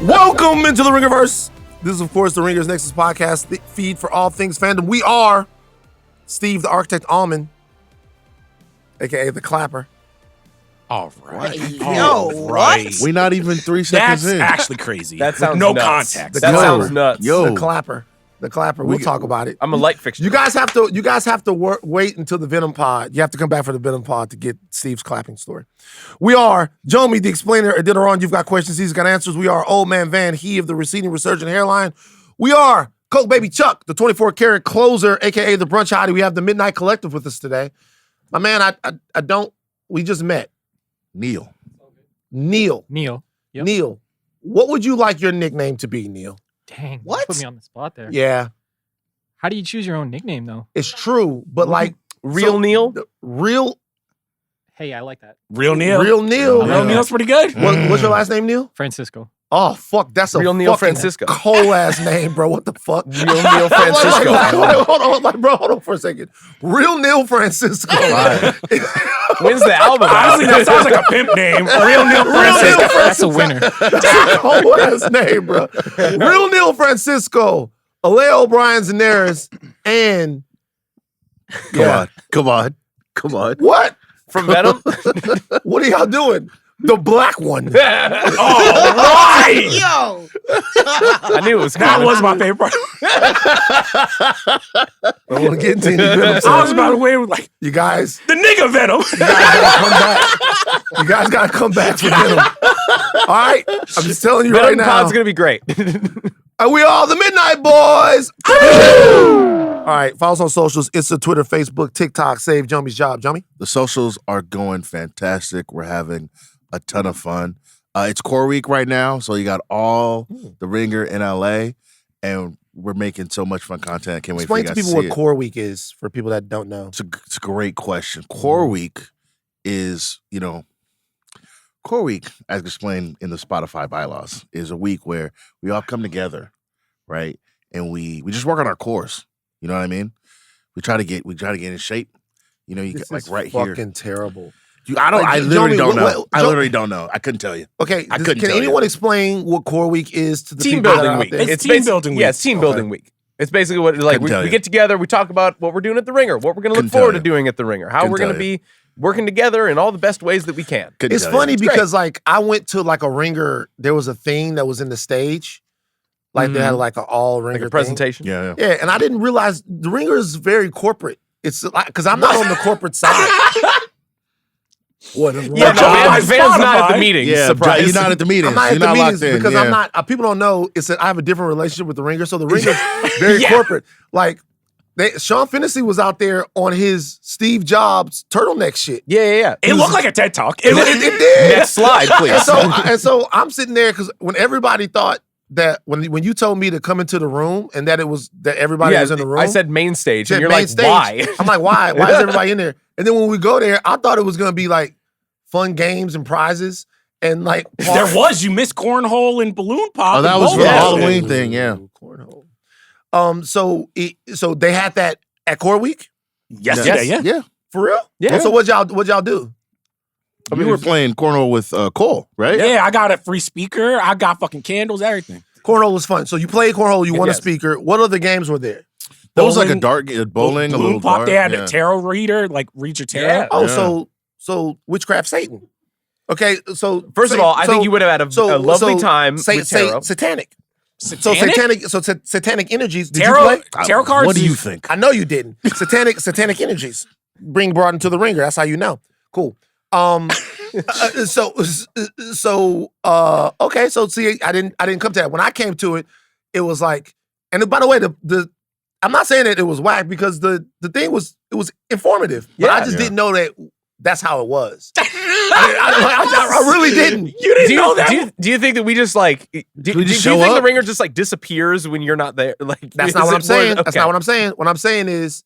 Welcome into the Ringerverse. This is, of course, the Ringers Nexus podcast, the feed for all things fandom. We are Steve, the architect Ahlman, a.k.a. the Clapper. All right. What? We're not even 3 seconds That's in. actually crazy. That sounds no nuts. context. That sounds nuts. Yo. The Clapper. The Clapper. We'll talk about it. I'm a light fixture. You guys have to wait until the Venom pod. You have to come back for the Venom pod to get Steve's clapping story. We are Jomi, the explainer. Adeniran, you've got questions. He's got answers. We are Old Man Van, he of the receding resurgent hairline. We are Coke Baby Chuck, the 24-karat closer, a.k.a. the brunch hottie. We have the Midnight Collective with us today. My man, we just met. Neil. Yep. Neil, what would you like your nickname to be, Neil? Dang. What? Put me on the spot there. Yeah, How do you choose your own nickname, though? it's true, but like Real Neil? Real Hey, I like that. Real Neil. Real Neil. Real Neil's pretty good. What's your last name, Neil? Francisco. Oh, fuck, that's a Real Neil fucking Francisco. cold-ass name, bro. What the fuck? Real Neil Francisco. Hold on for a second. Real Neil Francisco. When's the album? Honestly, that sounds like a pimp name. Real Neil Francisco. That's a winner. Cold-ass name, bro. Real Neil Francisco. Aleya O'Brien Zenieris, and... Come on. What? From Venom? What are y'all doing? The black one. All right. Yo! I knew it was That coming. was my favorite part. I don't want to get into any Venom I was about to wait with like You guys the nigga Venom. come back. You guys got to come back for Venom. All right? I'm just telling you right Venom now. Pod's going to be great. Are we all the Midnight Boys? All right, follow us on socials. It's a Twitter, Facebook, TikTok. Save Jomi's job. Jomi? The socials are going fantastic. We're having a ton of fun. It's core week right now, so you got all the Ringer in LA, and we're making so much fun content. I can't wait for you Explain guys to people see what it. Core Week is for people that don't know. It's a great question. Core week is, Core week, as explained in the Spotify bylaws, is a week where we all come together, right? And we just work on our cores. You know what I mean? We try to get in shape. You This get like is right here. fucking terrible. I literally Jomi, don't know. what- I literally don't know. I couldn't tell you. Okay, I couldn't can tell anyone you. explain what Core Week is to the Team people that building are out week. there? It's team building week. Yeah, it's team building week. It's basically what Couldn't we tell you. get together, we talk about what we're doing at the Ringer, what we're going to look Couldn't forward tell to you. doing at the Ringer, how Couldn't we're going to tell you. be working together in all the best ways that we can. Couldn't It's tell you. funny great. because like I went to like a Ringer, there was a thing that was in the stage. Like they had like an all Ringer Like a thing. presentation. Yeah. Yeah, and I didn't realize the Ringer is very corporate. It's like, because I'm not on the corporate side. What is wrong? Yeah, no, Spotify. Van's not at the meeting. Yeah, Surprise. you're not at the meetings. I'm not You're at the not meetings locked in. because yeah. I'm not. People don't know. It's that I have a different relationship with the Ringer. So the Ringer's very Yeah. corporate. Like Sean Fennessy was out there on his Steve Jobs turtleneck shit. Yeah. It looked like a TED Talk. It did. Next slide, please. And so I'm sitting there because when everybody thought that when you told me to come into the room and that it was that everybody was in the room, I said main stage, said and you're main like, stage. why? I'm like, why? Why is everybody in there? And then when we go there, I thought it was gonna be like fun games and prizes and like There was. You missed cornhole and balloon pop. Oh, that and was both for the of those. Halloween thing, yeah. Cornhole. So they had that at Core Week Yesterday, Yes. yeah. Yeah. for real. Yeah. So what y'all do? You were playing cornhole with Cole, right? Yeah, I got a free speaker. I got fucking candles, everything. Cornhole was fun. So you played cornhole. You won a Yes. speaker. What other games were there? That was like a Bowling, dart bowling, a balloon little pop. dart. They had yeah. a tarot reader, like read your tarot. Yeah. Oh, Yeah. so witchcraft Satan. Okay, so First of all, I think you would have had a lovely time with tarot. Satanic. Satanic? So satanic energies. Did Tarot, you play? tarot cards. What do you is- think? I know you didn't. Satanic energies brought into the Ringer. That's how you know. Cool. Okay. So see, I didn't come to that. When I came to it, it was like, and by the way, the I'm not saying that it was whack because the thing was informative, but I just didn't know that that's how it was. I really didn't. You didn't know that? Do you think that we just like? Do you show think up? the Ringer just like disappears when you're not there? Like That's is not what it I'm saying. more- That's okay. not what I'm saying. What I'm saying is,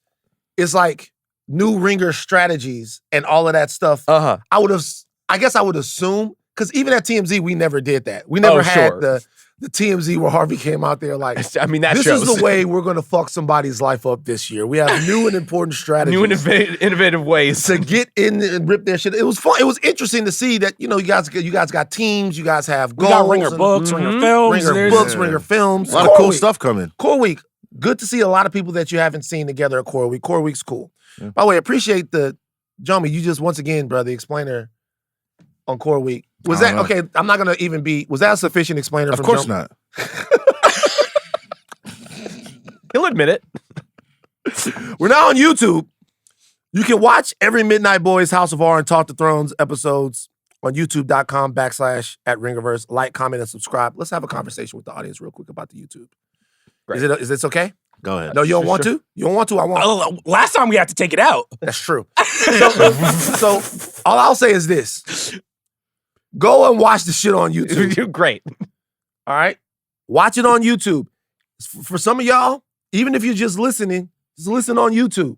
it's like new Ringer strategies and all of that stuff. I guess I would assume, because even at TMZ, we never did that. We never had sure. the TMZ where Harvey came out there like, I mean, that this shows. is the way we're going to fuck somebody's life up this year. We have new and important strategies. New and innovative ways to get in and rip their shit. It was fun. It was interesting to see that, you guys got teams, you guys have goals. We got Ringer books, Ringer films. Ringer films. A lot of cool stuff coming. Core Week. Good to see a lot of people that you haven't seen together at Core Week. Core Week's cool. Yeah. By the way, appreciate Jomi, you just once again, brother, explainer on Core Week. Was that okay? I'm not gonna even be. Was that a sufficient explainer? Of course not. He'll admit it. We're now on YouTube. You can watch every Midnight Boys House of R and Talk to Thrones episodes on youtube.com/@Ringerverse. Like, comment, and subscribe. Let's have a conversation with the audience real quick about the YouTube. Great. Is this okay? Go ahead. No, you don't want to? You don't want to? I want. Last time we had to take it out. That's true. So all I'll say is this. Go and watch the shit on YouTube. Great. All right? Watch it on YouTube. For some of y'all, even if you're just listening, just listen on YouTube.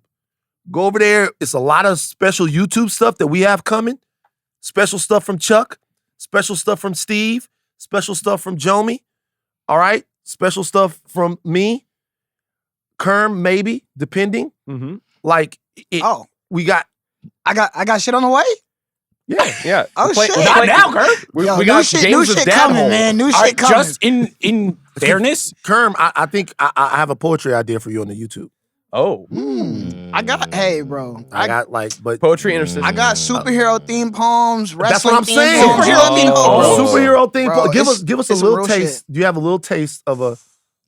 Go over there. It's a lot of special YouTube stuff that we have coming. Special stuff from Chuck. Special stuff from Steve. Special stuff from Jomi. All right? Special stuff from me. Kerm, maybe, depending. Mm-hmm. Like, we got... I got shit on the way? Yeah. Oh, shit. Not now, Kerm. We got new shit coming, man. New shit coming. Just in fairness, Kerm, I think I have a poetry idea for you on the YouTube. Oh. Hey, bro. I got but poetry interstitial. I got superhero themed poems, that's what wrestling I'm saying. poems. Superhero theme. Bro, give us a little taste. Do you have a little taste of a?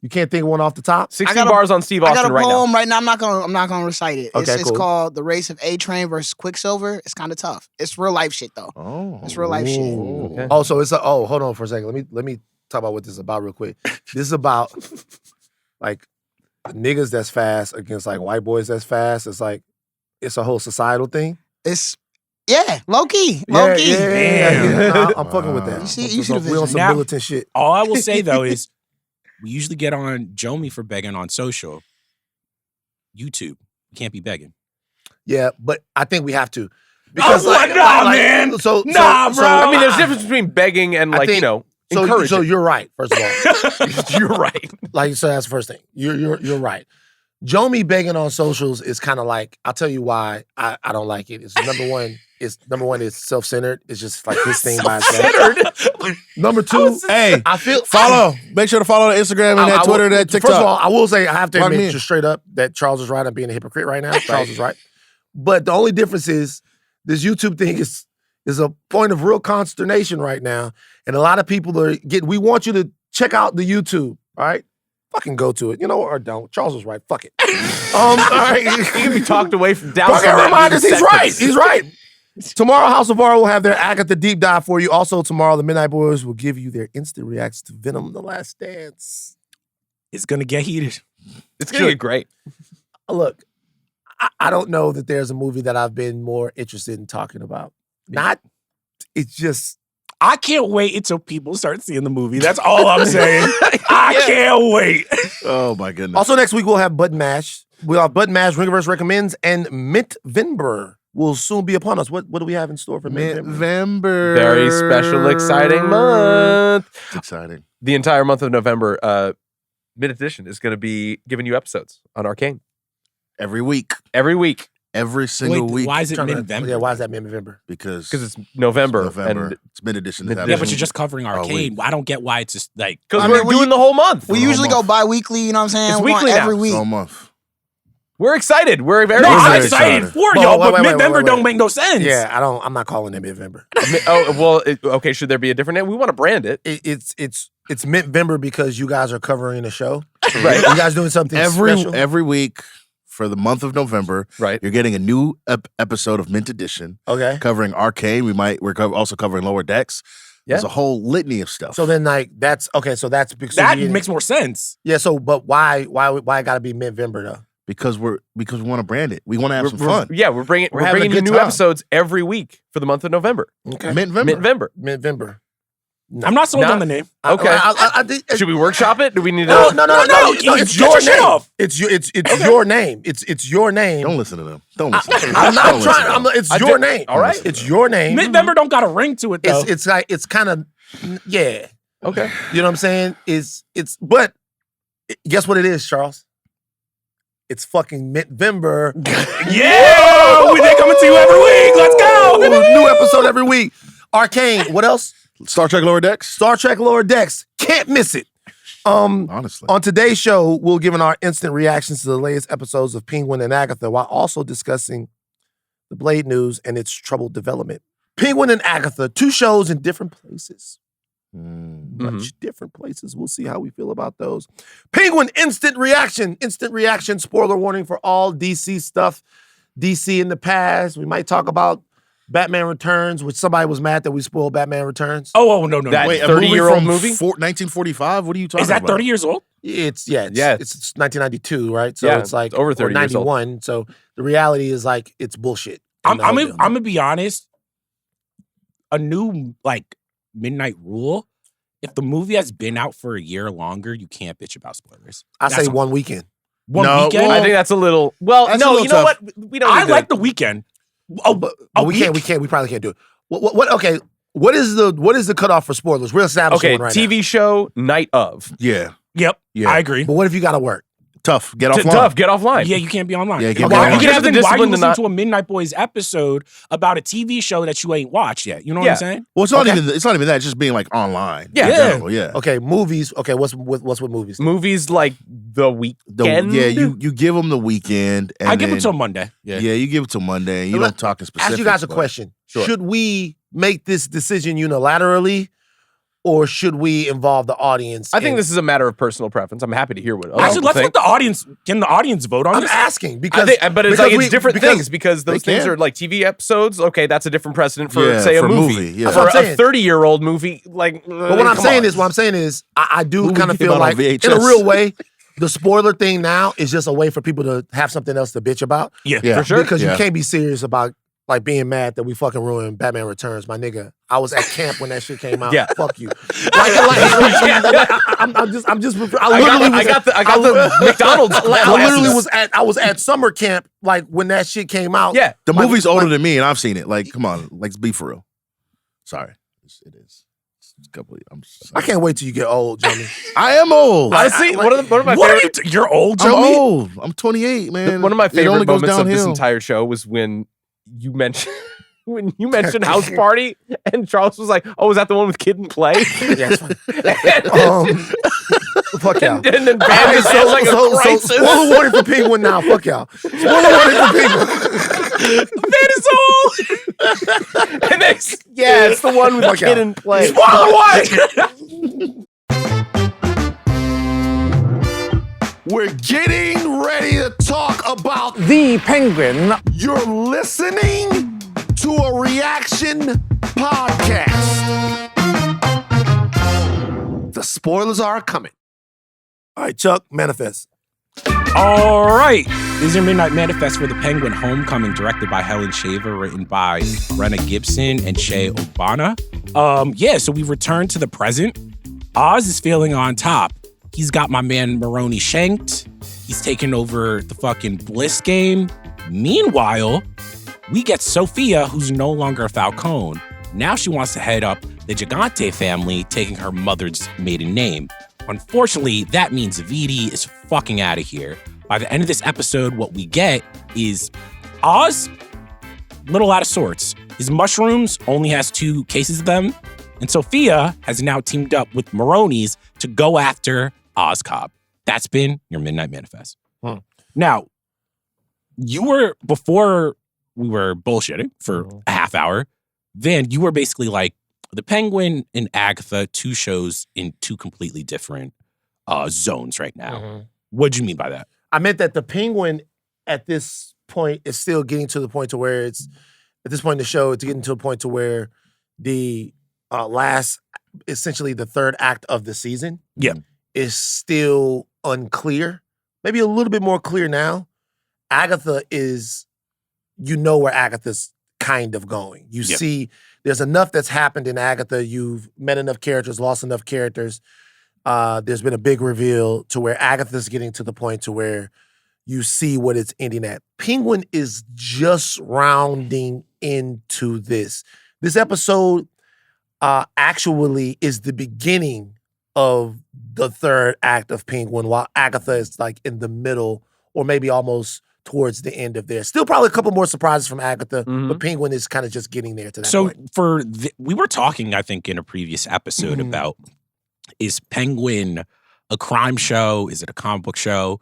You can't think of one off the top? 16 bars on Steve Austin right now. I got a poem right now. I'm not gonna recite it. Okay, it's called "The Race of A-Train versus Quicksilver." It's kind of tough. It's real life shit though. Oh, it's real life shit. Okay. Oh, so it's hold on for a second. Let me talk about what this is about real quick. This is about like niggas that's fast against like white boys that's fast. It's like it's a whole societal thing. It's low key. Yeah. I'm fucking with that. You see the we on some now, militant shit. All I will say though is we usually get on Jomi for begging on social. YouTube, we can't be begging. Yeah, but I think we have to. Because man. Bro. I mean, there's a difference between begging and encouraging. So you're right, first of all. You're right. So that's the first thing. You're right. Jomi begging on socials is kind of like, I'll tell you why I don't like it. It's number one, it's self-centered. It's just like his thing by itself. Number two, I feel follow. Make sure to follow the Instagram and that Twitter, that TikTok. First of all, I will say I have to admit just straight up that Charles is right. I'm being a hypocrite right now. Charles is right. But the only difference is this YouTube thing is a point of real consternation right now. And a lot of people we want you to check out the YouTube, all right? Fucking go to it, or don't. Charles was right. Fuck it. All right. You can be talked away from down. Fucking remind us, he's right. He's right. Tomorrow, House of R will have their Agatha deep dive for you. Also, tomorrow, the Midnight Boys will give you their instant reacts to Venom: The Last Dance. It's gonna get heated. It's gonna get great. Look, I don't know that there's a movie that I've been more interested in talking about. It's just. I can't wait until people start seeing the movie. That's all I'm saying. I can't wait. Oh, my goodness. Also, next week, we'll have Bud Mash. We'll have Bud Mash, Ringerverse Recommends, and Mint Vember will soon be upon us. What do we have in store for Mint Vember? Very special, exciting month. It's exciting. The entire month of November, Mid Edition is going to be giving you episodes on Arcane. Every week. Every single week. Why is it mid-November? Yeah, why is that mid-November? Because it's November. And it's mid-edition. Yeah, but you're just covering Arcane. I don't get why it's just like... Because we're doing the whole month. We usually go bi-weekly, you know what I'm saying? It's weekly now. Every week. All month. We're excited. We're very I'm excited. excited for y'all, but mid-November don't make no sense. Yeah, I'm not calling it mid-November. Okay, should there be a different name? We want to brand it. It's mid-November because you guys are covering a show. Right. You guys doing something special? Every week. For the month of November, right? You're getting a new episode of Mint Edition. Okay, covering Arcane. We're also covering Lower Decks. Yeah. There's a whole litany of stuff. So then, that's okay. So that's because that makes more sense. Yeah. So, but why got to be mid-November though? Because we want to brand it. We want to have some fun. We're bringing you new episodes every week for the month of November. Okay, mid-November. I'm not sold on the name. Okay. Should we workshop it? Do we need to? No. It's your name. It's your name. It's your name. Don't listen to them. Don't listen. To them. I'm not trying. It's your name. All right. It's your name. Mid-November don't got a ring to it though. It's kind of yeah. Okay. You know what I'm saying? But guess what it is, Charles? It's fucking November. Yeah, they're coming to you every week. Let's go. New episode every week. Arcane. What else? Star Trek Lower Decks. Star Trek Lower Decks. Can't miss it. Honestly. On today's show, we'll give our instant reactions to the latest episodes of Penguin and Agatha while also discussing the Blade news and its troubled development. Penguin and Agatha, 2 shows in different places. Much different places. We'll see how we feel about those. Penguin, instant reaction. Instant reaction. Spoiler warning for all DC stuff. DC in the past. We might talk about Batman Returns, which somebody was mad that we spoiled Batman Returns. Oh, no. That Wait, a 30-year-old movie movie? from 1945? What are you talking Is that about? 30 years old? It's 1992, right? So Yeah, it's like over 30 or years old. 91. So the reality is like it's bullshit. I'm gonna be honest. A new midnight rule. If the movie has been out for a year or longer, you can't bitch about spoilers. I That's say all. one weekend. One No, weekend. I think that's a little. Well, That's a no, little you know tough. what? We don't. I need to- like the weekend. But we can't. We probably can't do it. What? Okay. What is the cutoff for spoilers? We're establishing Okay, one right TV show night of. Yeah. Yep. Yeah. I agree. now. But what if you got to work? Tough. Get offline. Tough. Get offline. Yeah, you can't be online. Yeah, you can't Why- be online. you can have the Why you discipline to listen listen to a Midnight Boys episode about a TV show that you ain't watched yet? You know what Yeah. I'm saying? Well, it's not Okay. even. It's not even that. It's just being like online. Yeah. In Yeah. general, yeah. Okay, movies. Okay, what's with movies? Movies like The Weekend. You give them the weekend. And I give then, it till Monday. Yeah, you give it till Monday. You Let- don't talk in specifics. Ask you guys a but- question. Sure. Should we make this decision unilaterally, or should we involve the audience? I think in- this is a matter of personal preference. I'm happy to hear what. other Actually, people let's think. let the audience. Can the audience vote on I'm this? asking I because think, but it's because like we- it's different because things because those they things can. are like TV episodes. Okay, that's a different precedent for Yeah, say for a a movie. movie, yeah. That's For what I'm a saying. 30-year-old movie, like. But what I'm saying is, I do Movie kind of came feel out on like, in a VHS. real way, the spoiler thing now is just a way for people to have something else to bitch about. Yeah. Yeah. For sure. Because Yeah. you can't be serious about like being mad that we fucking ruined Batman Returns, my nigga. I was at camp when that shit came out. Yeah. Fuck you. I'm just. I got the McDonald's. I was at summer camp like when that shit came out. Yeah. The Like- movie's older like- than me, and I've seen it. Like, come on, let's be for real. Sorry, it is. It's a couple. I can't wait till you get old, Jomi. I am old. Honestly, one of my What are favorite. you? You're old, I'm Joey. old. I'm 28, man. One of my It favorite only goes moments of this downhill. entire show was when you mentioned House Party and Charles was like, "Oh, is that the one with Kid and Play?" Yeah, it's fine. and, Fuck y'all. and then Bam Alright, just has like a crisis. spoiler warning for Penguin now. Fuck y'all. Spoiler warning for Penguin. That is old. And yeah, it's the one with Fuck Kid out. and Play. Spoiler warning. We're getting ready to talk about The Penguin. you're listening to a reaction podcast. The spoilers are coming. All right, Chuck, manifest. All right. This is your Midnight Manifest for the Penguin Homecoming, directed by Helen Shaver, written by Brenna Gibson and Shay Obana. So we return to the present. Oz is feeling on top. He's got my man Maroni shanked. He's taking over the fucking Bliss game. Meanwhile, we get Sophia, who's no longer a Falcone. Now she wants to head up the Gigante family, taking her mother's maiden name. Unfortunately, that means Vidi is fucking out of here. By the end of this episode, what we get is Oz, little out of sorts. His mushrooms only has 2 cases of them, and Sophia has now teamed up with Maroni's to go after Ozcobb. That's been your Midnight Manifest. Now, before we were bullshitting for a half hour, then you were basically like, the Penguin and Agatha, 2 shows in 2 completely different zones right now. What'd you mean by that? I meant that the Penguin at this point is still getting to the point to where it's, at this point in the show, it's getting to a point to where the essentially the 3rd act of the season is still unclear. Maybe a little bit more clear now. Agatha is, where Agatha's kind of going. You see, there's enough that's happened in Agatha. You've met enough characters, lost enough characters. There's been a big reveal to where Agatha's getting to the point to where you see what it's ending at. Penguin is just rounding into this. This episode actually is the beginning of the third act of Penguin, while Agatha is like in the middle or maybe almost towards the end of there. Still probably a couple more surprises from Agatha, but Penguin is kind of just getting there to that point. We were talking, I think, in a previous episode about, is Penguin a crime show? Is it a comic book show?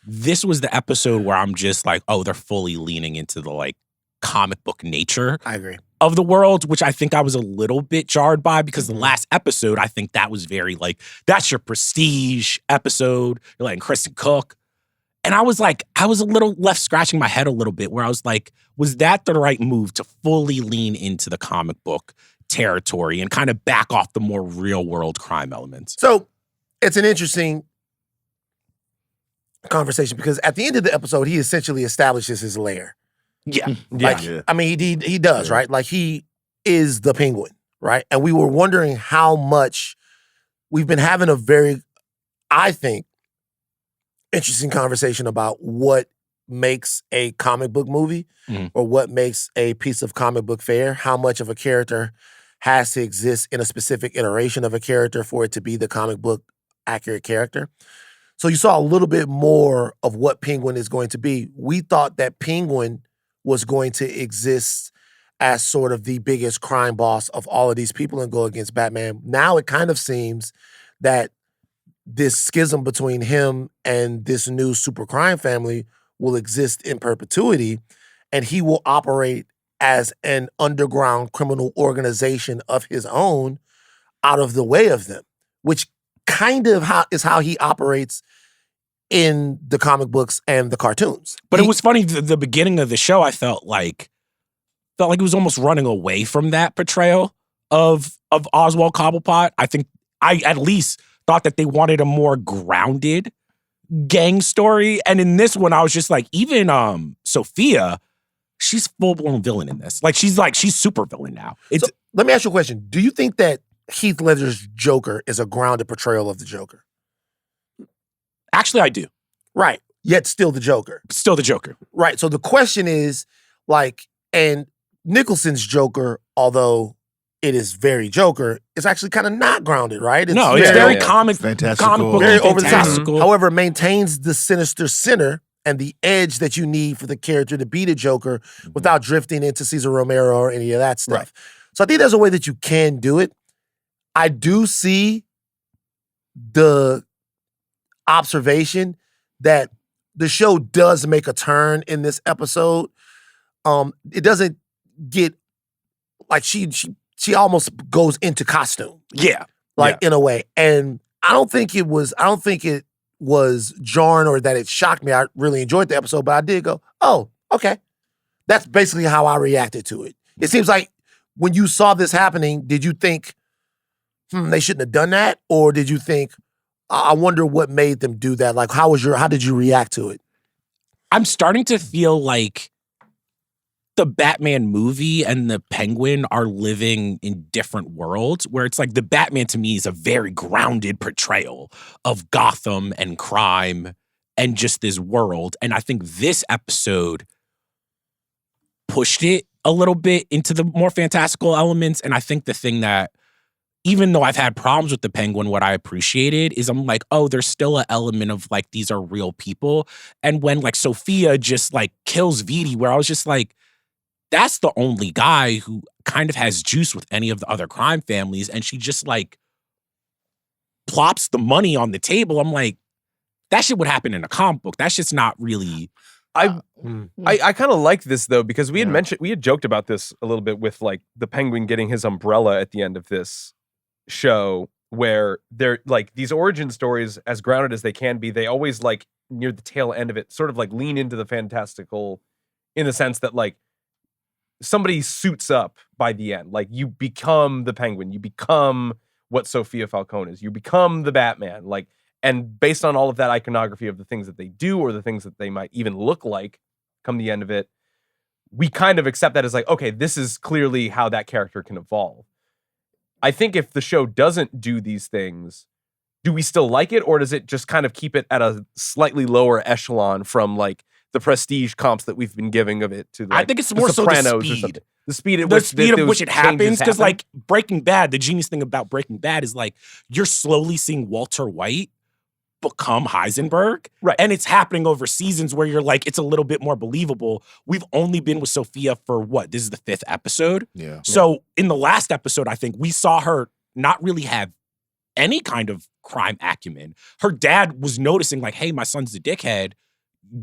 This was the episode where I'm just like, oh, they're fully leaning into the like comic book nature. I agree. Of the world, which I think I was a little bit jarred by, because the last episode, I think that was very like, that's your prestige episode. You're letting Kristen cook. And I was like, I was a little left scratching my head a little bit, where I was like, was that the right move to fully lean into the comic book territory and kind of back off the more real world crime elements? So it's an interesting conversation, because at the end of the episode, he essentially establishes his lair. Yeah. Like, I mean, he does, right? Like, he is the Penguin, right? And we were wondering how much we've been having a very, I think, interesting conversation about what makes a comic book movie or what makes a piece of comic book fare, how much of a character has to exist in a specific iteration of a character for it to be the comic book accurate character. So you saw a little bit more of what Penguin is going to be. We thought that Penguin was going to exist as sort of the biggest crime boss of all of these people and go against Batman. Now it kind of seems that this schism between him and this new super crime family will exist in perpetuity, and he will operate as an underground criminal organization of his own out of the way of them, which kind of is how he operates in the comic books and the cartoons. But it was funny, the beginning of the show, I felt like it was almost running away from that portrayal of Oswald Cobblepot. I think I at least thought that they wanted a more grounded gang story. And in this one, I was just like, even Sophia, she's full-blown villain in this. Like, she's super villain now. So, let me ask you a question. Do you think that Heath Ledger's Joker is a grounded portrayal of the Joker? Actually, I do. Right. Yet still the Joker. Still the Joker. Right. So the question is, like, and Nicholson's Joker, although it is very Joker, is actually kind of not grounded, right? It's very comic book, very over the top. However, maintains the sinister center and the edge that you need for the character to be the Joker without drifting into Cesar Romero or any of that stuff. Right. So I think there's a way that you can do it. I do see the observation that the show does make a turn in this episode. It doesn't get like she almost goes into costume. Yeah. In a way. And I don't think it was jarring or that it shocked me. I really enjoyed the episode, but I did go, oh, okay. That's basically how I reacted to it. It seems like when you saw this happening, did you think, they shouldn't have done that? Or did you think, I wonder what made them do that? Like, how did you react to it? I'm starting to feel like the Batman movie and the Penguin are living in different worlds, where it's like the Batman to me is a very grounded portrayal of Gotham and crime and just this world. And I think this episode pushed it a little bit into the more fantastical elements. And I think the thing that, even though I've had problems with the Penguin, what I appreciated is I'm like, oh, there's still an element of like, these are real people. And when like Sophia just like kills Vidi, where I was just like, that's the only guy who kind of has juice with any of the other crime families. And she just like plops the money on the table. I'm like, that shit would happen in a comic book. That's just not really. I kind of like this though, because we had joked about this a little bit with like the Penguin getting his umbrella at the end of this show, where they're like these origin stories, as grounded as they can be, they always like near the tail end of it sort of like lean into the fantastical, in the sense that like somebody suits up by the end. Like, you become the Penguin, you become what Sophia Falcone is, you become the Batman, like, and based on all of that iconography of the things that they do or the things that they might even look like come the end of it, we kind of accept that as like, okay, this is clearly how that character can evolve. I think if the show doesn't do these things, do we still like it, or does it just kind of keep it at a slightly lower echelon from like the prestige comps that we've been giving of it to? Like, I think it's more so the speed. The speed at the which speed of which it happens. Because happen. like Breaking Bad, the genius thing about Breaking Bad is like you're slowly seeing Walter White become Heisenberg. Right. And it's happening over seasons where you're like, it's a little bit more believable. We've only been with Sophia for what? This is the 5th episode. Yeah. So in the last episode, I think we saw her not really have any kind of crime acumen. Her dad was noticing like, hey, my son's a dickhead.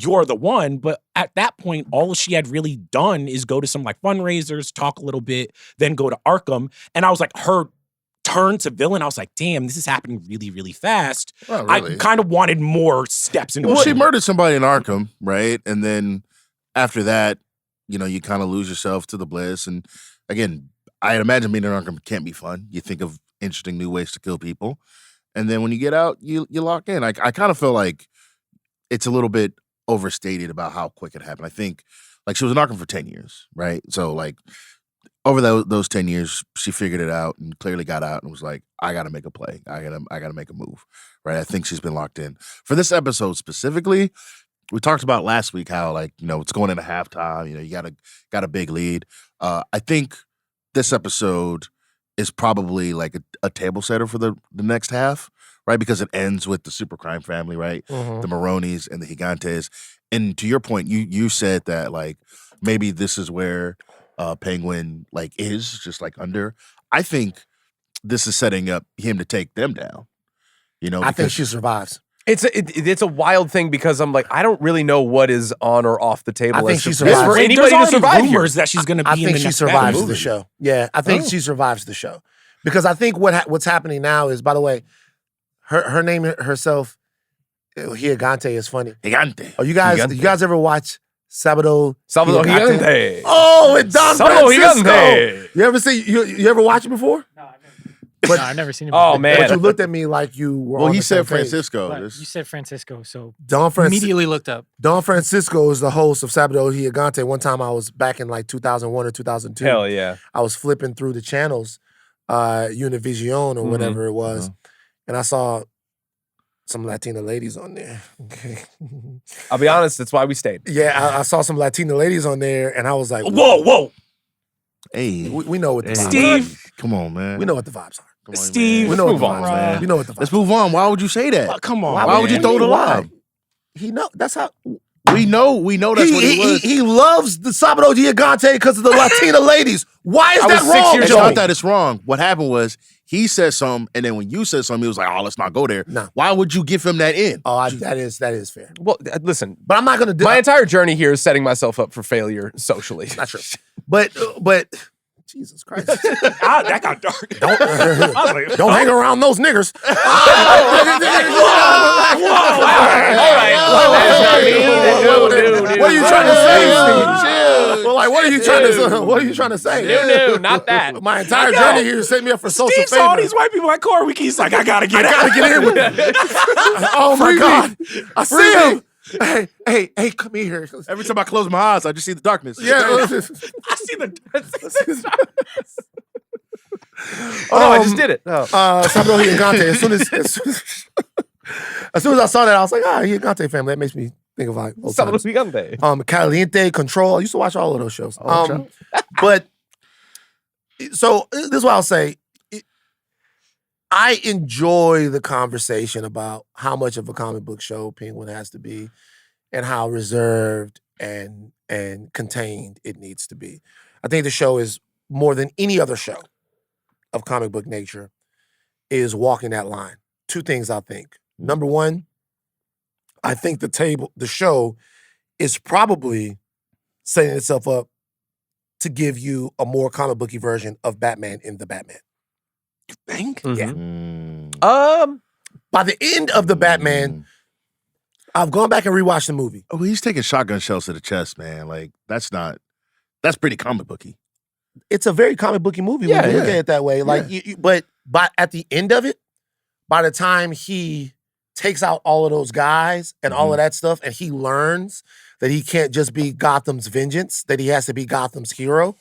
You're the one. But at that point, all she had really done is go to some like fundraisers, talk a little bit, then go to Arkham. And I was like, her turn to villain, I was like, damn, this is happening really, really fast. Well, really. I kind of wanted more steps into Well, it. she murdered somebody in Arkham, right? And then after that, you know, you kind of lose yourself to the bliss. And again, I imagine being in Arkham can't be fun. You think of interesting new ways to kill people. And then when you get out, you lock in. I kind of feel like it's a little bit overstated about how quick it happened. I think like she was in Arkham for 10 years, right? So like over those 10 years, she figured it out and clearly got out and was like, I got to make a play. I got to make a move, right? I think she's been locked in. For this episode specifically, we talked about last week how like, you know, it's going into halftime, you know, you got a big lead. I think this episode is probably like a table setter for the next half, right? Because it ends with the super crime family, right? Mhm. The Maronis and the Gigantes. And to your point, you said that like maybe this is where Penguin like is just like under. I think this is setting up him to take them down. You know, I think because- she survives. It's a wild thing because I'm like, I don't really know what is on or off the table. I think as she to- survives. for Wait, anybody There's to already survive here. rumors that she's going to be I in think the she next survives movie. the show. Yeah, I think Oh. she survives the show because I think what's happening now is, by the way, her name herself, Gante, is funny. Gigante. Oh, you guys Gigante. ever watch Sabo? Salvador Gigante. Oh, with Don Sabo Francisco. Gigante. You ever see? You ever watch it before? No, I've never seen it. Oh, before. man. But you looked at me like you were. Well, on he the same said page. Francisco. But This- you said Francisco, so Don Francisco. immediately looked up. Don Francisco is the host of Sabo Gigante. One time I was back in like 2001 or 2002. Hell yeah. I was flipping through the channels, Univision or Mhm. whatever it was, and I saw some Latina ladies on there. Okay. I'll be honest, that's why we stayed. Yeah, I saw some Latina ladies on there, and I was like, Whoa. Hey, We know what the hey, vibes Steve. come on, man. are. We know what the vibes are. Come on, Steve. man. We know move what the on, vibes are. man. We know what the vibes Let's move on. Why would you say that? Come on. Why would you throw the Why? lob? He know that's how We know that's what he was. he loves the Sabo Gigante because of the Latina ladies. Why is I that was 6 wrong, years It's Joe? not that it's wrong. What happened was he said something, and then when you said something, he was like, "Oh, let's not go there." No. Why would you give him that in? Oh, that is fair. Well, listen, But I'm not gonna do. my entire journey here is setting myself up for failure socially. Not true. But Jesus Christ. That got dark. Don't hang around those niggers. What are you trying to say, Steve? Well, like, what are you trying to say? No, not that. My entire journey here set me up for social Steve saw all favor. these white people at Core Week. He's like, I gotta get out. Get in with it. Oh my God. I see him. Hey, come here. Every time I close my eyes, I just see the darkness. Yeah. I see the. Oh, no, I just did it. Oh. Sabo Gigante. As soon as I saw that, I was like, Gigante family. That makes me think of like old Salvador times. Gigante. Caliente, Control. I used to watch all of those shows. Oh, But so this is what I'll say. I enjoy the conversation about how much of a comic book show Penguin has to be, and how reserved and contained it needs to be. I think the show is more than any other show of comic book nature is walking that line. Two things I think. Number one, I think the show is probably setting itself up to give you a more comic booky version of Batman in the Batman. Think? Yeah. By the end of the Batman, I've gone back and rewatched the movie. Oh, he's taking shotgun shells to the chest, man. Like that's pretty comic booky. It's a very comic booky movie when you look at it that way. Like, but at the end of it, by the time he takes out all of those guys and all of that stuff, and he learns that he can't just be Gotham's vengeance, that he has to be Gotham's hero,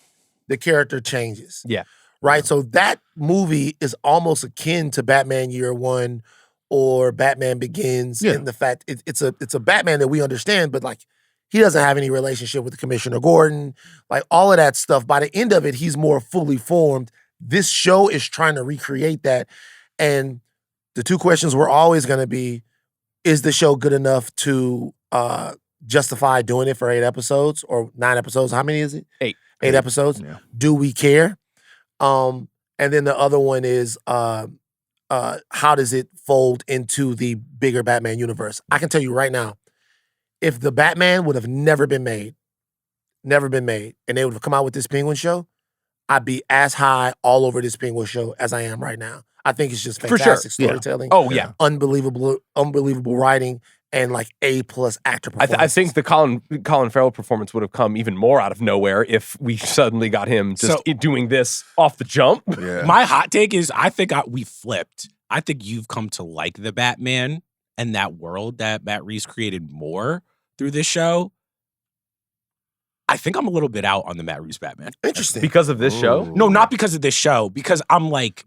the character changes. Yeah. Right? So that movie is almost akin to Batman Year One or Batman Begins in the fact it's a Batman that we understand, but like He doesn't have any relationship with Commissioner Gordon. Like all of that stuff. By the end of it, he's more fully formed. This show is trying to recreate that. And the two questions were always going to be, is the show good enough to justify doing it for 8 episodes or 9 episodes? How many is it? 8. 8 episodes. Yeah. Do we care? And then the other one is how does it fold into the bigger Batman universe? I can tell you right now, if the Batman would have never been made, and they would have come out with this Penguin show, I'd be as high all over this Penguin show as I am right now. I think it's just For fantastic sure. storytelling. Oh, yeah. Unbelievable writing, and like A+ actor performance. I think the Colin Farrell performance would have come even more out of nowhere if we suddenly got him just doing this off the jump. Yeah. My hot take is I think we flipped. I think you've come to like the Batman and that world that Matt Reeves created more through this show. I think I'm a little bit out on the Matt Reeves Batman. Interesting. Because of this show? No, not because of this show. Because I'm like,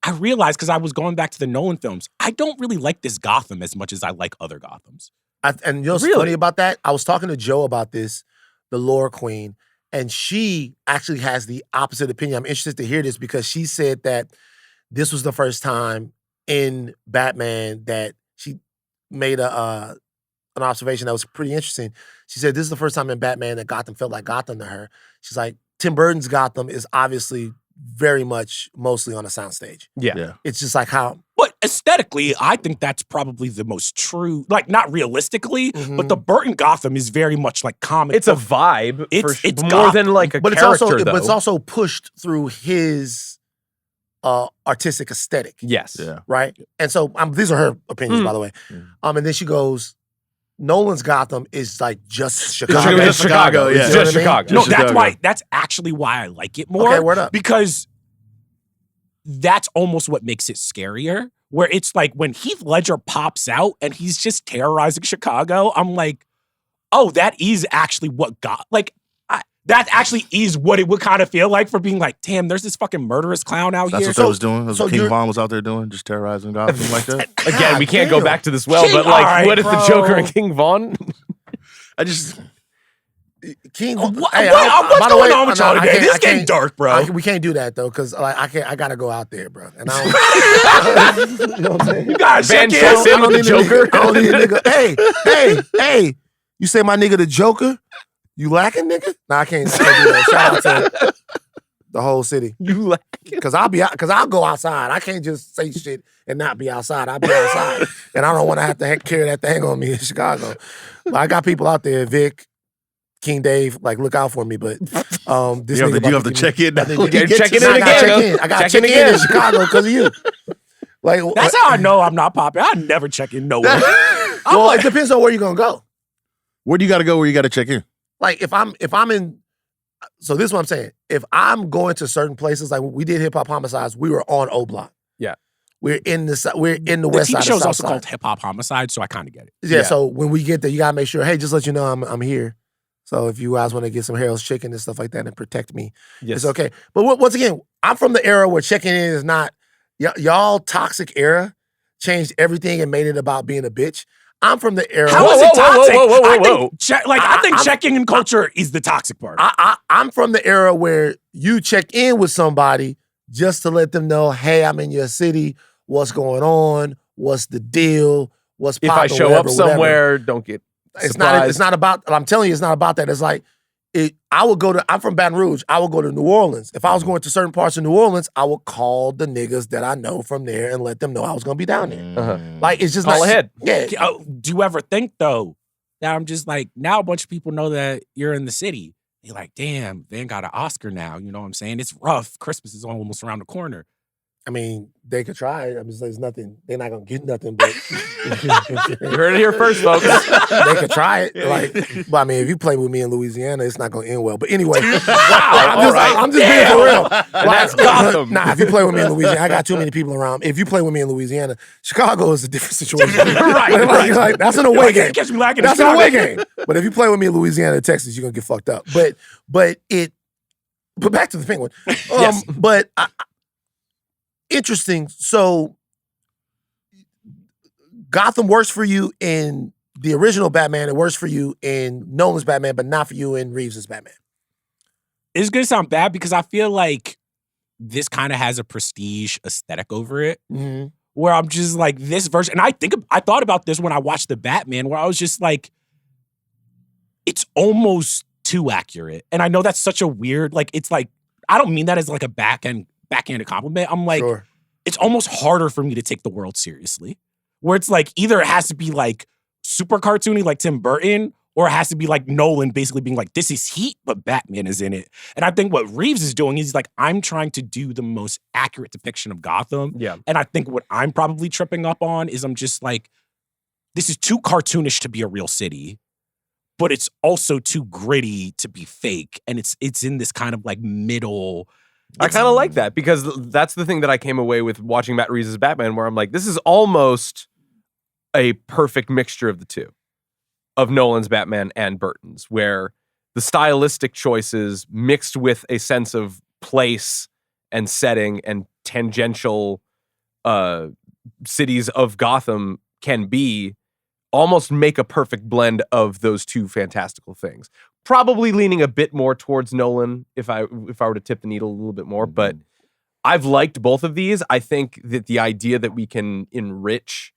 I realized because I was going back to the Nolan films, I don't really like this Gotham as much as I like other Gothams. And you know what's funny about that? I was talking to Joe about this, the lore queen, and she actually has the opposite opinion. I'm interested to hear this because she said that this was the first time in Batman that she made an observation that was pretty interesting. She said this is the first time in Batman that Gotham felt like Gotham to her. She's like, Tim Burton's Gotham is obviously very much mostly on a soundstage. Yeah. It's just like how... But aesthetically, I think that's probably the most true, like not realistically, but the Burton Gotham is very much like comic. It's a vibe. It's more Gotham. than like a but character, though. But it's also pushed through his artistic aesthetic. Yes. Yeah. Right? And so these are her opinions, by the way. And then she goes, Nolan's Gotham is like just Chicago. It's Chicago, yeah. You know Just what I mean? Chicago. No, Just that's Chicago. why. That's actually why I like it more. Okay, word up. Because that's almost what makes it scarier. Where it's like when Heath Ledger pops out and he's just terrorizing Chicago, I'm like, oh, that is actually what that actually is what it would kind of feel like for being like, damn, there's this fucking murderous clown out That's here. what they was doing. That's so what King you're- Von was out there doing, just terrorizing Gotham like that. Again, we can't go damn. back to this well, King, but like, alright, what if the bro. Joker and King Von? I just King, What's hey, what's by the going way, on with no, y'all I today? can't- This I getting can't- dark, bro. we can't do that though, because I gotta go out there, bro. And I don't, you know what I'm saying? You guys Van check Chess in. in with the Joker. I don't need a nigga. Hey, you say my nigga the Joker? You lacking, nigga? Nah, I can't do that. Shout out to the whole city. You like Cause I'll go outside. I can't just say shit and not be outside. I'll be outside. And I don't want to have to carry that thing on me in Chicago. But I got people out there, Vic, King Dave, like look out for me. But this you have nigga to, about to check in. give me- now. You're checking Nah, in I gotta again. check in. I got to Checking check in again. in Chicago because of you. Like That's how I know I'm not popular. I never check in nowhere. well, it depends on where you're gonna go. Where do you got to go? Where you got to check in? Like if I'm in, so this is what I'm saying. If I'm going to certain places, like we did Hip Hop Homicides, we were on O Block. Yeah. We're in the The west TV side. show's of also South called side. Hip Hop Homicide, so I kind of get it. Yeah, Yeah. so when we get there, you gotta make sure, hey, just let you know I'm here. So if you guys want to get some Harold's chicken and stuff like that and protect me, Yes. it's okay. But once again, I'm from the era where checking in is not, y'all toxic era changed everything and made it about being a bitch. I'm from the era. How is whoa, it whoa, toxic? whoa, whoa, whoa, I whoa. think, I think I'm- checking in culture is the toxic part. I'm from the era where you check in with somebody just to let them know, hey, I'm in your city. What's going on? What's the deal? What's If I poppin', show whatever, up whatever. somewhere, don't get It's not. surprised. It's not about. I'm telling you, it's not about that. It's like, I'm from Baton Rouge. I would go to New Orleans. If I was going to certain parts of New Orleans, I would call the niggas that I know from there and let them know I was going to be down there. Uh-huh. Like it's just Call not ahead. Yeah. Do you ever think though that I'm just like now a bunch of people know that you're in the city? You're like, damn, Van got an Oscar now. You know what I'm saying? It's rough. Christmas is almost around the corner. I mean, they could try. I mean, there's nothing. They're not gonna get nothing, but You heard it here first, folks. they could try it. Like, but I mean, if you play with me in Louisiana, it's not gonna end well. But anyway, all right. I'm just being for real. And that's Gotham. Nah, if you play with me in Louisiana, I got too many people around. If you play with me in Louisiana, Chicago is a different situation. Like, that's an away game. Catch me lacking. That's an away game. But if you play with me in Louisiana, Texas, you're gonna get fucked up. But back to the Penguin. Yes. But interesting. So Gotham works for you in the original Batman, it works for you in Nolan's Batman, but not for you in Reeves' Batman? It's gonna sound bad because I feel like this kind of has a prestige aesthetic over it. Mm-hmm. Where I'm just like, this version, and I thought about this when I watched the Batman, where I was just like, it's almost too accurate. And I know that's such a weird, like, it's like, I don't mean that as like a backhanded compliment. I'm like, Sure. it's almost harder for me to take the world seriously. Where it's like, either it has to be like super cartoony like Tim Burton, or it has to be like Nolan basically being like, this is Heat, but Batman is in it. And I think what Reeves is doing is like, I'm trying to do the most accurate depiction of Gotham. Yeah. And I think what I'm probably tripping up on is I'm just like, this is too cartoonish to be a real city, but it's also too gritty to be fake. And it's in this kind of like middle. I kind of like that because that's the thing that I came away with watching Matt Reeves' Batman, where I'm like, this is almost a perfect mixture of the two, of Nolan's Batman and Burton's, where the stylistic choices mixed with a sense of place and setting and tangential cities of Gotham can be almost make a perfect blend of those two fantastical things. Probably leaning a bit more towards Nolan if I were to tip the needle a little bit more, but I've liked both of these. I think that the idea that we can enrich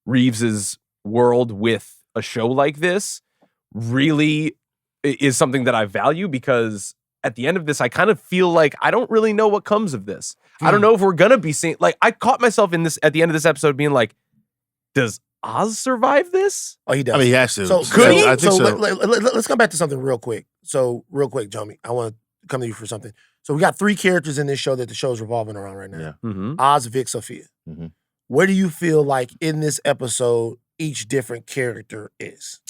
Reeves's world with a show like this really is something that I value, because at the end of this, I kind of feel like I don't really know what comes of this. I don't know if we're gonna be seeing, like, I caught myself in this at the end of this episode being like, does Oz survive this? Oh, he does. I mean, he has to. So, Could he? I think so. let's come back to something real quick. So, real quick, Jomi, I want to come to you for something. So, we got 3 characters in this show that the show's revolving around right now. Yeah. Mm-hmm. Oz, Vic, Sophia. Mm-hmm. Where do you feel like in this episode each different character is?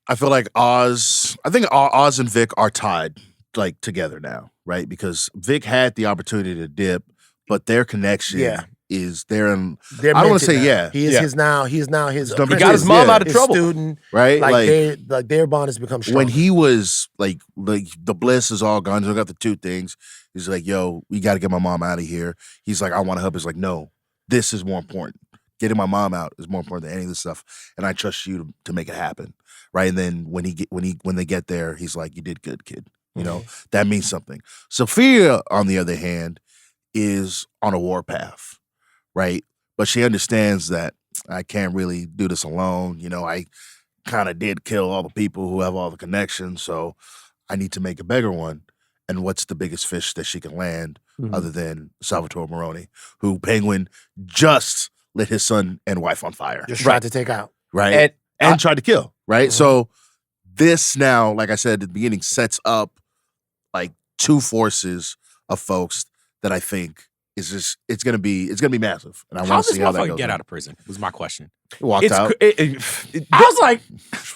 I feel like Oz and Vic are tied like together now, right? Because Vic had the opportunity to dip, but their connection is there. And They're I don't want to minted say now. He is his now. He is now his. He got his mom out of his trouble. Student, right? like their bond has become stronger. when he was like the bliss is all gone. He's got the 2 things. He's like, yo, we got to get my mom out of here. He's like, I want to help. He's like, no, this is more important. Getting my mom out is more important than any of this stuff, and I trust you to make it happen, right? And then when they get there, he's like, you did good, kid. You know, that means something. Sophia, on the other hand, is on a warpath, right? But she understands that I can't really do this alone. You know, I kind of did kill all the people who have all the connections, so I need to make a bigger one. And what's the biggest fish that she can land other than Salvatore Maroni, who Penguin just lit his son and wife on fire. just tried to take out. Right? And tried to kill, right? So this now, like I said at the beginning, sets up like 2 forces of folks that I think is just it's gonna be massive. And I How want does to this see how that motherfucker goes. get down. out of prison? Was my question. He walked out. I was like,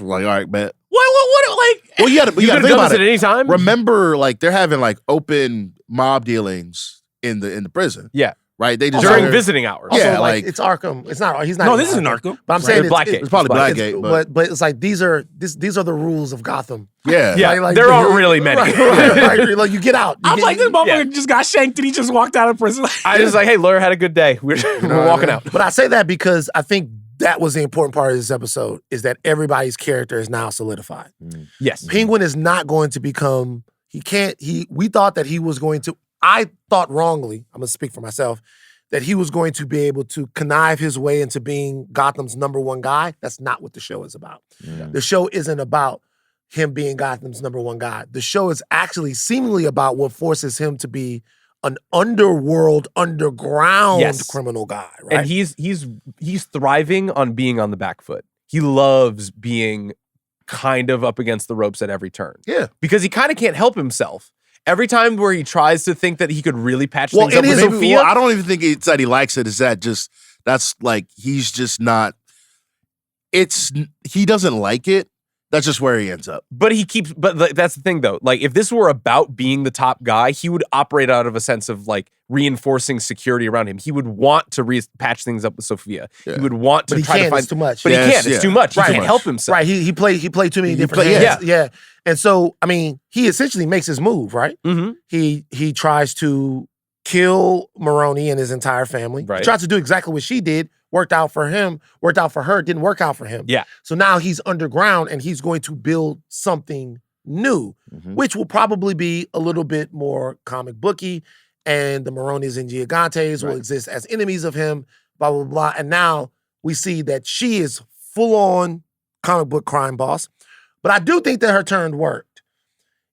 Like, all right, bet. what, like? Well, you gotta You could have think done about this at it. any time. Remember, like they're having like open mob dealings in the prison. Yeah. Right? They just During visiting hours. Also, Yeah, like like- it's Arkham. It's not. He's not. No, even this isn't Arkham. But I'm saying Blackgate. It's probably Blackgate, but it's like these are the rules of Gotham. yeah. Yeah, Like, there aren't really many. Right. Like you get out. I'm like, this motherfucker just got shanked and he just walked out of prison. I was like, hey, lawyer had a good day. We're walking out. But I say that because I think that was the important part of this episode is that everybody's character is now solidified. Yes. Penguin is not going to become. We thought that he was going to. I thought wrongly. I'm gonna speak for myself. That he was going to be able to connive his way into being Gotham's #1 guy. That's not what the show is about. The show isn't about him being Gotham's #1 guy. The show is actually seemingly about what forces him to be an underworld, underground criminal guy, right? And he's thriving on being on the back foot. He loves being kind of up against the ropes at every turn. Yeah. Because he kind of can't help himself. Every time where he tries to think that he could really patch things up with maybe, Sophia. I don't even think it's that he likes it. Is that's like he's just not. He doesn't like it. That's just where he ends up. But that's the thing though. Like if this were about being the top guy, he would operate out of a sense of like reinforcing security around him. He would want to patch things up with Sophia. Yeah. He would want to But he try to can't. find It's too much. But he can't. It's too much. He can't help himself. Right. He played too many different play- hands. Yeah. And so, I mean, he essentially makes his move, right? Mm-hmm. He tries to kill Maroni and his entire family. Right. He tries to do exactly what she did, worked out for her, didn't work out for him. Yeah. So now he's underground and he's going to build something new, which will probably be a little bit more comic booky, and the Maronis and Gigantes will exist as enemies of him, blah, blah, blah. And now we see that she is full-on comic book crime boss. But I do think that her turn worked.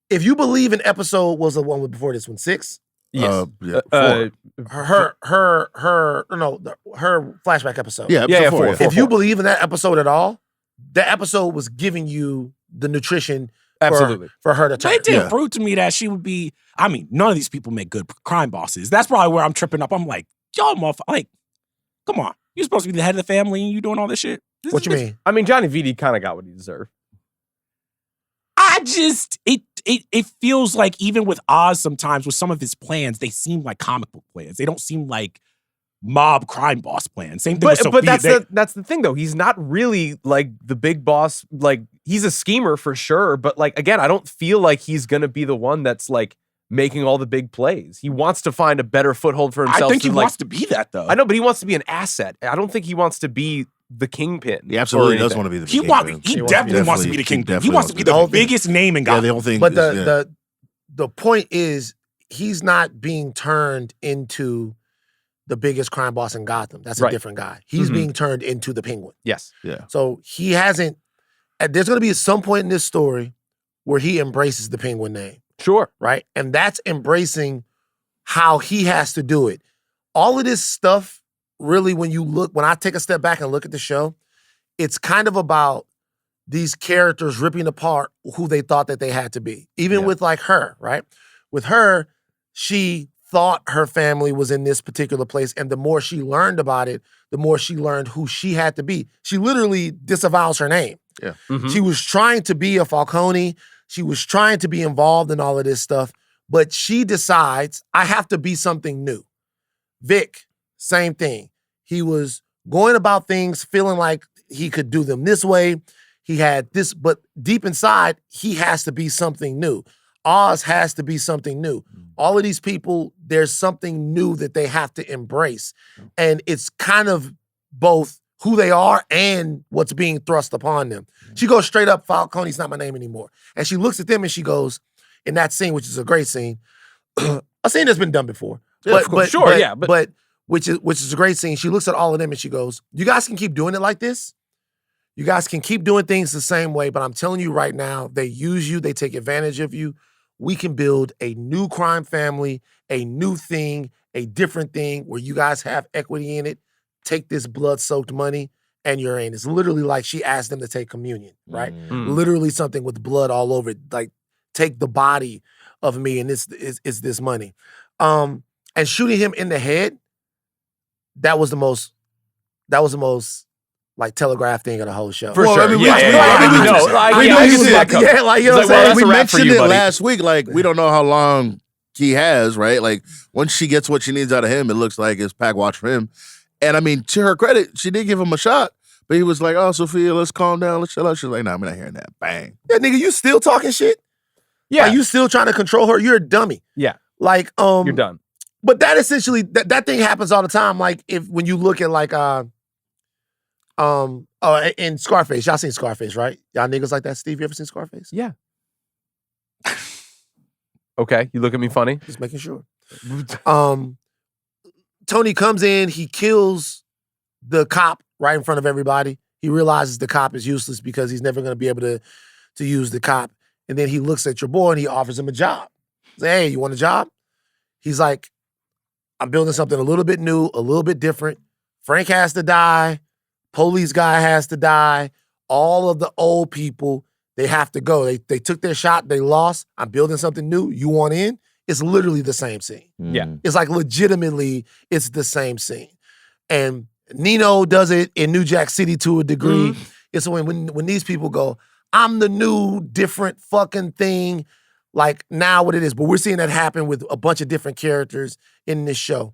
If you believe an episode was the one before this one, 6? Yes. Four. Her flashback episode. Yeah, Yeah, four. four. If you believe in that episode at all, that episode was giving you the nutrition Absolutely. for her to turn. But it didn't prove to me that she would be. I mean, none of these people make good crime bosses. That's probably where I'm tripping up. I'm like, y'all motherfucker, like, come on. You're supposed to be the head of the family and you doing all this shit. What you mean? I mean, Johnny Vitti kind of got what he deserved. It feels like even with Oz sometimes with some of his plans, they seem like comic book plans. They don't seem like mob crime boss plans. Same thing with Sophia. But that's the thing though. He's not really like the big boss. Like he's a schemer for sure. But like again, I don't feel like he's gonna be the one that's like making all the big plays. He wants to find a better foothold for himself. I think he wants to be that though. I know, but he wants to be an asset. I don't think he wants to be the kingpin. He absolutely does want to be the kingpin. He definitely wants to be the kingpin. He wants to be the whole biggest name in Gotham. Yeah, the whole thing. But the point is, he's not being turned into the biggest crime boss in Gotham. That's a different guy. He's being turned into the Penguin. Yes. Yeah. So he hasn't. There's going to be some point in this story where he embraces the Penguin name. Sure. Right? And that's embracing how he has to do it. All of this stuff, really, when I take a step back and look at the show, it's kind of about these characters ripping apart who they thought that they had to be. Even with like her, right? With her, she thought her family was in this particular place, and the more she learned about it, the more she learned who she had to be. She literally disavows her name. Yeah. She was trying to be a Falcone. She was trying to be involved in all of this stuff, but she decides, I have to be something new. Vic, same thing. He was going about things feeling like he could do them this way. He had this, but deep inside, he has to be something new. Oz has to be something new. All of these people, there's something new that they have to embrace. And it's kind of both who they are and what's being thrust upon them. She goes straight up, Falcone's not my name anymore. And she looks at them and she goes, in that scene, which is a great scene, a scene that's been done before. Yeah, But which is a great scene. She looks at all of them and she goes, you guys can keep doing it like this. You guys can keep doing things the same way, but I'm telling you right now, they use you, they take advantage of you. We can build a new crime family, a new thing, a different thing where you guys have equity in it. Take this blood-soaked money and you're in. It's literally like she asked them to take communion, right? Literally something with blood all over it. Like, take the body of me and this is this money. And shooting him in the head, that was the most like telegraph thing of the whole show. For sure. I mean, We mentioned it last week. Like, we don't know how long he has, right? Like, once she gets what she needs out of him, it looks like it's pack watch for him. And I mean, to her credit, she did give him a shot, but he was like, "Oh, Sophia, let's calm down, let's chill out." She's like, "Nah, I'm not hearing that." Bang. Yeah, nigga, you still talking shit? Yeah. Like, you still trying to control her? You're a dummy. Yeah. Like, You're done. But that essentially, that thing happens all the time. Like, when you look at like, in Scarface, y'all seen Scarface, right? Y'all niggas like that? Steve, you ever seen Scarface? Yeah. Okay, you look at me funny. Just making sure. Tony comes in, he kills the cop right in front of everybody. He realizes the cop is useless because he's never going to be able to use the cop. And then he looks at your boy and he offers him a job. He's like, hey, you want a job? He's like, I'm building something a little bit new, a little bit different. Frank has to die. Police guy has to die. All of the old people, they have to go. They took their shot. They lost. I'm building something new. You want in? It's literally the same scene. Yeah. It's like legitimately, it's the same scene. And Nino does it in New Jack City to a degree. It's when these people go, I'm the new different fucking thing, like now what it is. But we're seeing that happen with a bunch of different characters in this show.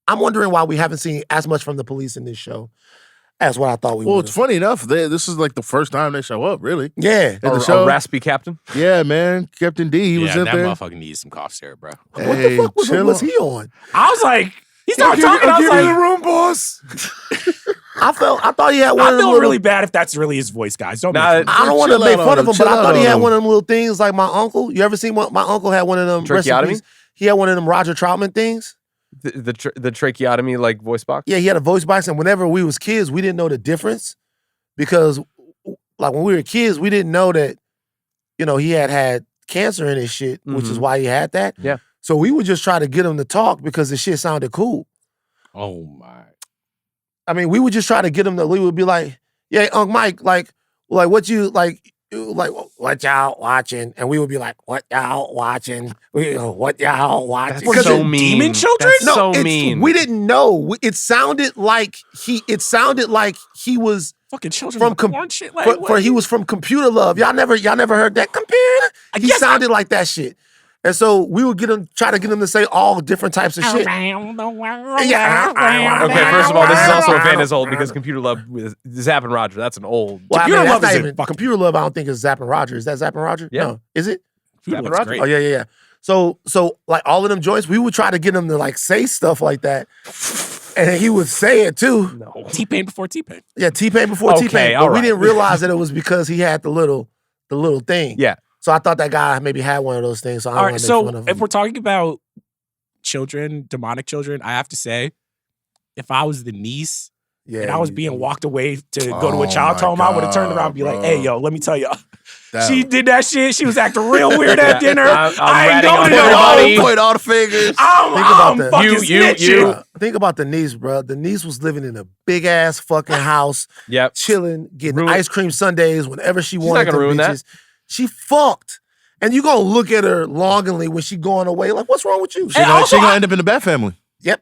I'm wondering why we haven't seen as much from the police in this show as what I thought we would. Well, it's funny enough. This is like the first time they show up, really. Yeah. At the A show. raspy captain. Yeah, man. Captain D, he was in that there. motherfucker needs some cough syrup, bro. What the fuck was he on? I was like, he started talking. I was like, the room, boss. I thought he had one I of them feel little, really bad if that's really his voice, guys. Don't Nah, make fun. I don't want to Chill make out fun on of him, him. but I Chill thought he out had on one of them little things like my uncle. You ever seen my uncle had one of them? rest in Tracheotomy? peace. He had one of them Roger Troutman things. The tracheotomy like voice box. Yeah, he had a voice box, and whenever we was kids, we didn't know the difference because, like, when we were kids, we didn't know that, he had cancer in his shit, which is why he had that. Yeah. So we would just try to get him to talk because the shit sounded cool. Oh my. I mean, we would just try to get him to. We would be like, "Yeah, Unc Mike, like what you like what y'all watching?" And we would be like, "What y'all watching? What y'all watching?" That's so it- mean. demon children? That's so it's- mean. We didn't know. It sounded like he was Fucking children from from porn shit. Like, he was from Computer Love. Y'all never heard that computer? He guess sounded like that shit. And so we would try to get him to say all different types of shit. Around the world. Yeah. Okay, first of all, this is also a Vanna's old because Computer Love with Zapp and Roger. That's an old. Well, Computer that's Love not isn't even fucking- Computer Love. I don't think is Zapp and Roger. Is that Zapp and Roger? Yeah. No, is it? Computer Zapp Love's and great. Oh yeah. So like all of them joints, we would try to get him to like say stuff like that, and he would say it too. No. T-Pain before T-Pain. Yeah, T-Pain before Okay, T-Pain, all but we right. didn't realize that it was because he had the little thing. Yeah. So I thought that guy maybe had one of those things. So I don't All want right, to make so fun of if him. we're talking about children, demonic children, I have to say, if I was the niece Yeah, and I was you- being walked away to go to Oh a child my home, I would have turned God, around and be like, bro. "Hey, yo, let me tell you, That she was- did that shit. She was acting real weird at dinner. I'm I ain't ratting going on to everybody. no Point all the fingers. I'm about that. fucking You. snitching. Bruh, think about the niece, bro. The niece was living in a big ass fucking house, Yep. chilling, getting Ruin- ice cream sundaes whenever she not wanted. gonna them ruin that. bitches. She fucked, and you gonna look at her longingly when she going away. Like, what's wrong with you? She And gonna, also, she gonna end up in the bad family. Yep.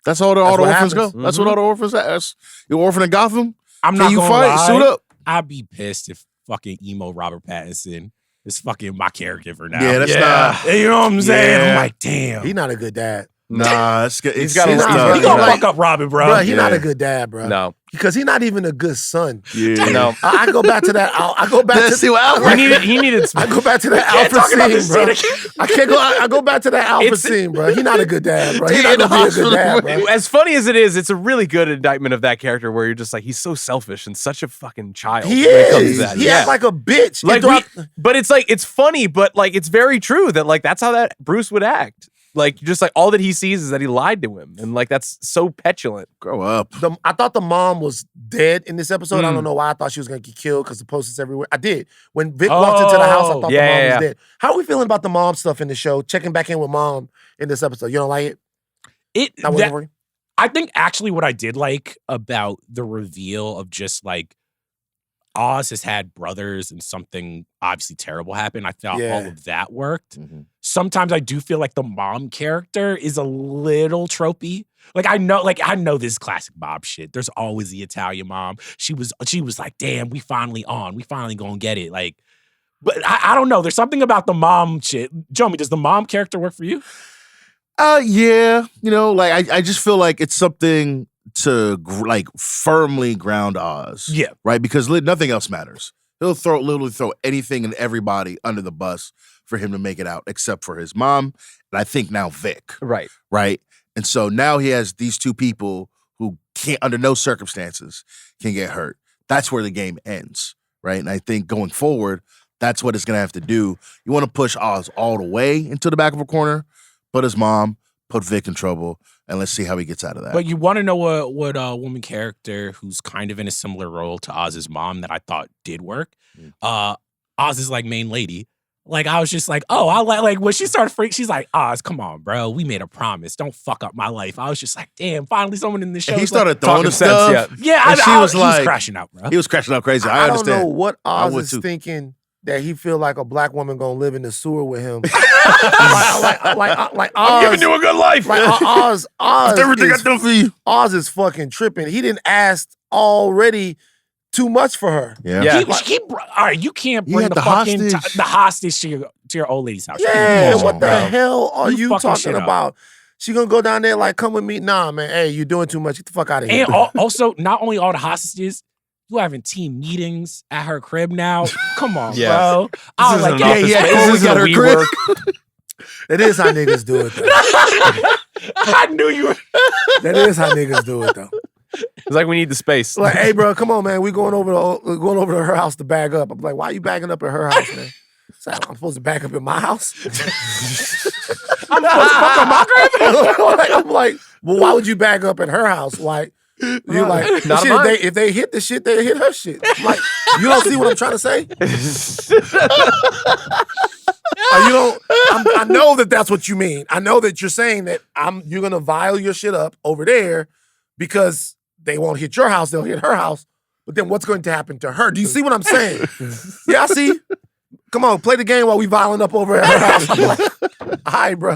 That's all the That's what orphans happens. go. That's what all the orphans ask. You orphan in Gotham? I'm Can not you gonna fight? lie. Suit up. I'd be pissed if fucking emo Robert Pattinson is fucking my caregiver now. Yeah, that's not. You know what I'm saying? Yeah. I'm like, damn. He not a good dad, Nah, it's good. He's got a- he's he's not- got He a- gonna like- fuck up Robin, bro. bro. He not Yeah. a good dad, bro. No. Because he's not even a good son. Yeah. No. I go back to that. I go back Let's to. see what I Alfred- He needed. I go back to that Can't Alpha talk about scene, this bro. scene again. I can't go. I go back to that Alpha It's- scene, bro. He not a good dad, bro. He In not the gonna be a hospital, good dad, bro. As funny as it is, it's a really good indictment of that character where you're just like, he's so selfish and such a fucking child. He when it comes to is. that. He Yeah. acts like a bitch. Like And but it's like it's funny, but like it's very true that like that's how that Bruce would act. Like just like all that he sees is that he lied to him, and like that's so petulant. Grow up. I thought the mom was dead in this episode. I Mm. don't know why I thought she was gonna get killed because the posters everywhere. I did. When Vic walked into the house, I thought yeah, the mom yeah. was dead. How are we feeling about the mom stuff in the show? Checking back in with mom in this episode. You don't like it? That wasn't for you? I think actually what I did like about the reveal of just like Oz has had brothers and something obviously terrible happened. I thought Yeah. all of that worked. Mhm. Sometimes I do feel like the mom character is a little tropey. Like I know this classic Bob shit. There's always the Italian mom. She was like, damn, we finally gonna get it. Like, but I don't know. There's something about the mom shit. Jomi, does the mom character work for you? Yeah. You know, like I just feel like it's something to like firmly ground Oz. Yeah. Right? Because nothing else matters. He'll literally throw anything and everybody under the bus for him to make it out, except for his mom, and I think now Vic. Right. Right? And so now he has these two people who can't, under no circumstances, can get hurt. That's where the game ends, right? And I think going forward, that's what it's gonna have to do. You want to push Oz all the way into the back of a corner, put his mom, put Vic in trouble, and let's see how he gets out of that. But you want to know what a woman character who's kind of in a similar role to Oz's mom that I thought did work. Oz's like main lady. Like I was just like, oh, I like when she started freaking. She's like, Oz, come on, bro, we made a promise. Don't fuck up my life. I was just like, damn, finally someone in the show. And he started throwing talking the sense, stuff. yeah. Yeah, and he was like- crashing out, bro. He was crashing out crazy. I don't understand. know what Oz would is too. thinking that he feel like a black woman gonna live in the sewer with him. like Oz, Giving you a good life. like Oz Everything I is, do for you. Oz is fucking tripping. He didn't ask already too much for her. Yeah. Yeah. All right, you can't You bring had the the fucking hostage. the hostage to your old lady's house. Yeah, Come on, what the bro. hell are You you fucking talking shit up. about? She gonna go down there like, come with me? Nah, man. Hey, you doing too much. Get the fuck out of here. And also, not only all the hostages, you having team meetings at her crib now. Come on, Yeah. bro. I was This like, is an yeah, office yeah. space. This This is is at a her WeWork. crib. It is how niggas do it though. I knew you were. That is how niggas do it though. It's like we need the space. Like, hey, bro, come on, man. We going over to her house to bag up. I'm like, why are you bagging up at her house, man? So I'm supposed to back up at my house. I'm supposed to fuck on my grandma. I'm like, well, why would you back up at her house? Like, you're like, Not shit, mine. if they hit the shit, they hit her shit. I'm like, you don't see what I'm trying to say? You don't. I know that's what you mean. I know that you're saying that you're gonna vial your shit up over there because they won't hit your house, they'll hit her house. But then what's going to happen to her? Do you see what I'm saying? Yeah, I see. Come on, play the game while we violent up over at her house. I'm like, all right, bro.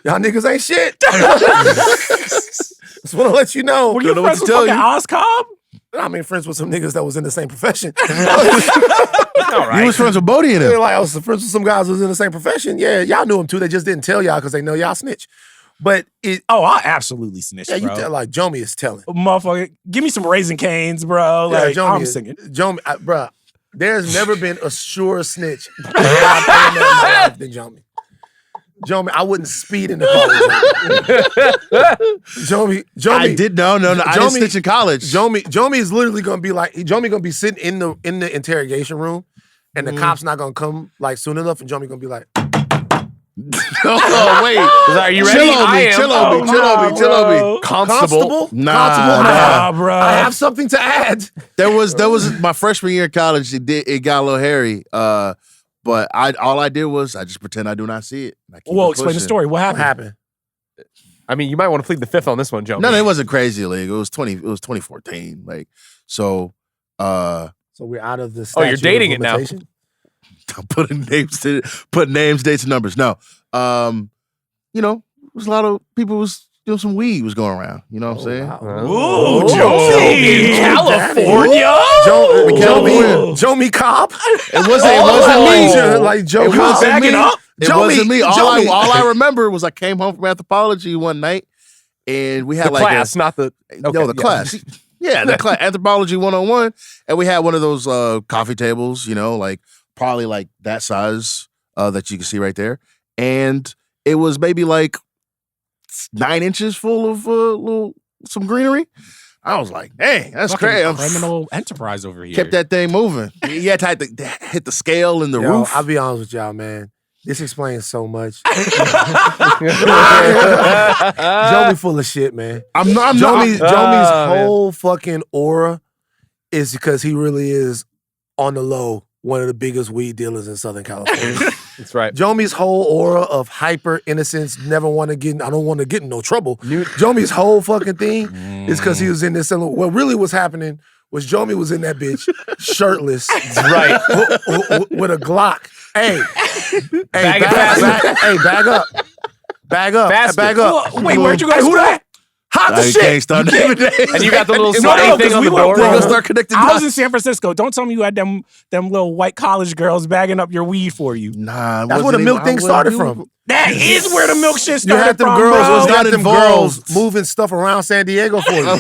Y'all niggas ain't shit. Just want to let you know. Were you friends with fucking Oscob? I mean, friends with some niggas that was in the same profession. All right. You was friends with Bodie and They're him. like, I was friends with some guys who was in the same profession. Yeah, y'all knew them too. They just didn't tell y'all because they know y'all snitch. But Oh, I absolutely snitched, yeah, you bro. tell, like Jomi is telling. Motherfucker, give me some Raisin Canes, bro. Like, Jomi I'm is- singing. Jomi, bruh, there's never been a sure snitch that I've ever met in my life than Jomi. Jomi, I wouldn't speed in the car with Jomi. Jomi, I did no. I didn't Jomi- snitch in college. Jomi is literally gonna be like, Jomi gonna be sitting in the interrogation room, and the cops not gonna come like soon enough, and Jomi gonna be like, Oh wait, Are you ready? Chill on I me, am. chill on me, chill on me, chill on me. Constable. Constable, Nah, bro. I have something to add. There was my freshman year in college. It got a little hairy. But all I did was I just pretend I do not see it. I keep Well, it explain the pushing. story. What What happened? happened? I mean, you might want to plead the fifth on this one, Joe. No, it wasn't crazy league. It was 2014. Like so. So we're out of the. Oh, you're statute of dating it now. limitation? Put names, dates, and numbers. No, there's a lot of people was some weed was going around. You know what I'm saying? Wow. Ooh, Oh, Jomi. in California. Jomi Cobb. It wasn't me. Like Joe It Cobb. wasn't backing me. up? It Jomi, wasn't me. All Jomi. I remember was I came home from anthropology one night, and we had The like class, not the. the class. Yeah, the class, anthropology 101, and we had one of those coffee tables, like probably like that size that you can see right there, and it was maybe like 9 inches full of some greenery. I was like, dang, that's Fucking crazy. criminal enterprise over here. Kept that thing moving. You had to hit the scale and the Yo, roof. I'll be honest with y'all, man. This explains so much. Jomi full of shit, man. I'm not. Jomi's man. whole fucking aura is because he really is on the low one of the biggest weed dealers in Southern California. That's right. Jomi's whole aura of hyper innocence, I don't want to get in no trouble. Jomi's whole fucking thing is because he was in this. What really was happening was Jomi was in that bitch shirtless, Right. with a Glock. Hey, Bag it faster. bag up. Bag up. Faster. Bag up. Wait, where'd you guys Hey, who go? that? Hot Now the you shit. can't start naming names. And you got the little No, sliding no, thing 'cause on we the were- door. We're gonna start connecting I was dots. in San Francisco. Don't tell me you had them little white college girls bagging up your weed for you. Nah, it That's where wasn't the milk even- thing I started wasn't from. That is where the milk shit You started had them from, girls, bro. you not had them involved. girls moving stuff around San Diego for you.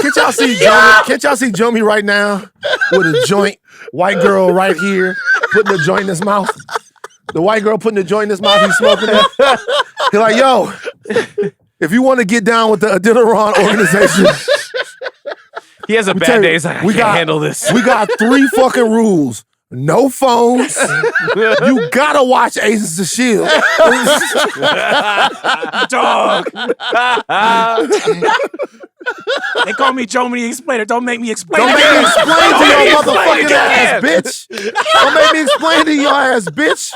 Can't y'all see Jomi? Can't y'all see Jomi right now with a joint? White girl right here putting the joint in his mouth. The white girl putting the joint in his mouth. He's smoking it. He's like, yo, if you want to get down with the Adeniran organization, He has a tell bad you, day. He's like, I we can't got- handle this. we got 3 fucking rules. No phones. You gotta watch Agents of S.H.I.E.L.D. Dog. They call me Jomi the Explainer. Don't make me explain Don't it. make me explain to Don't your make me explain motherfucking it ass, again. bitch. Don't make me explain to your ass, bitch.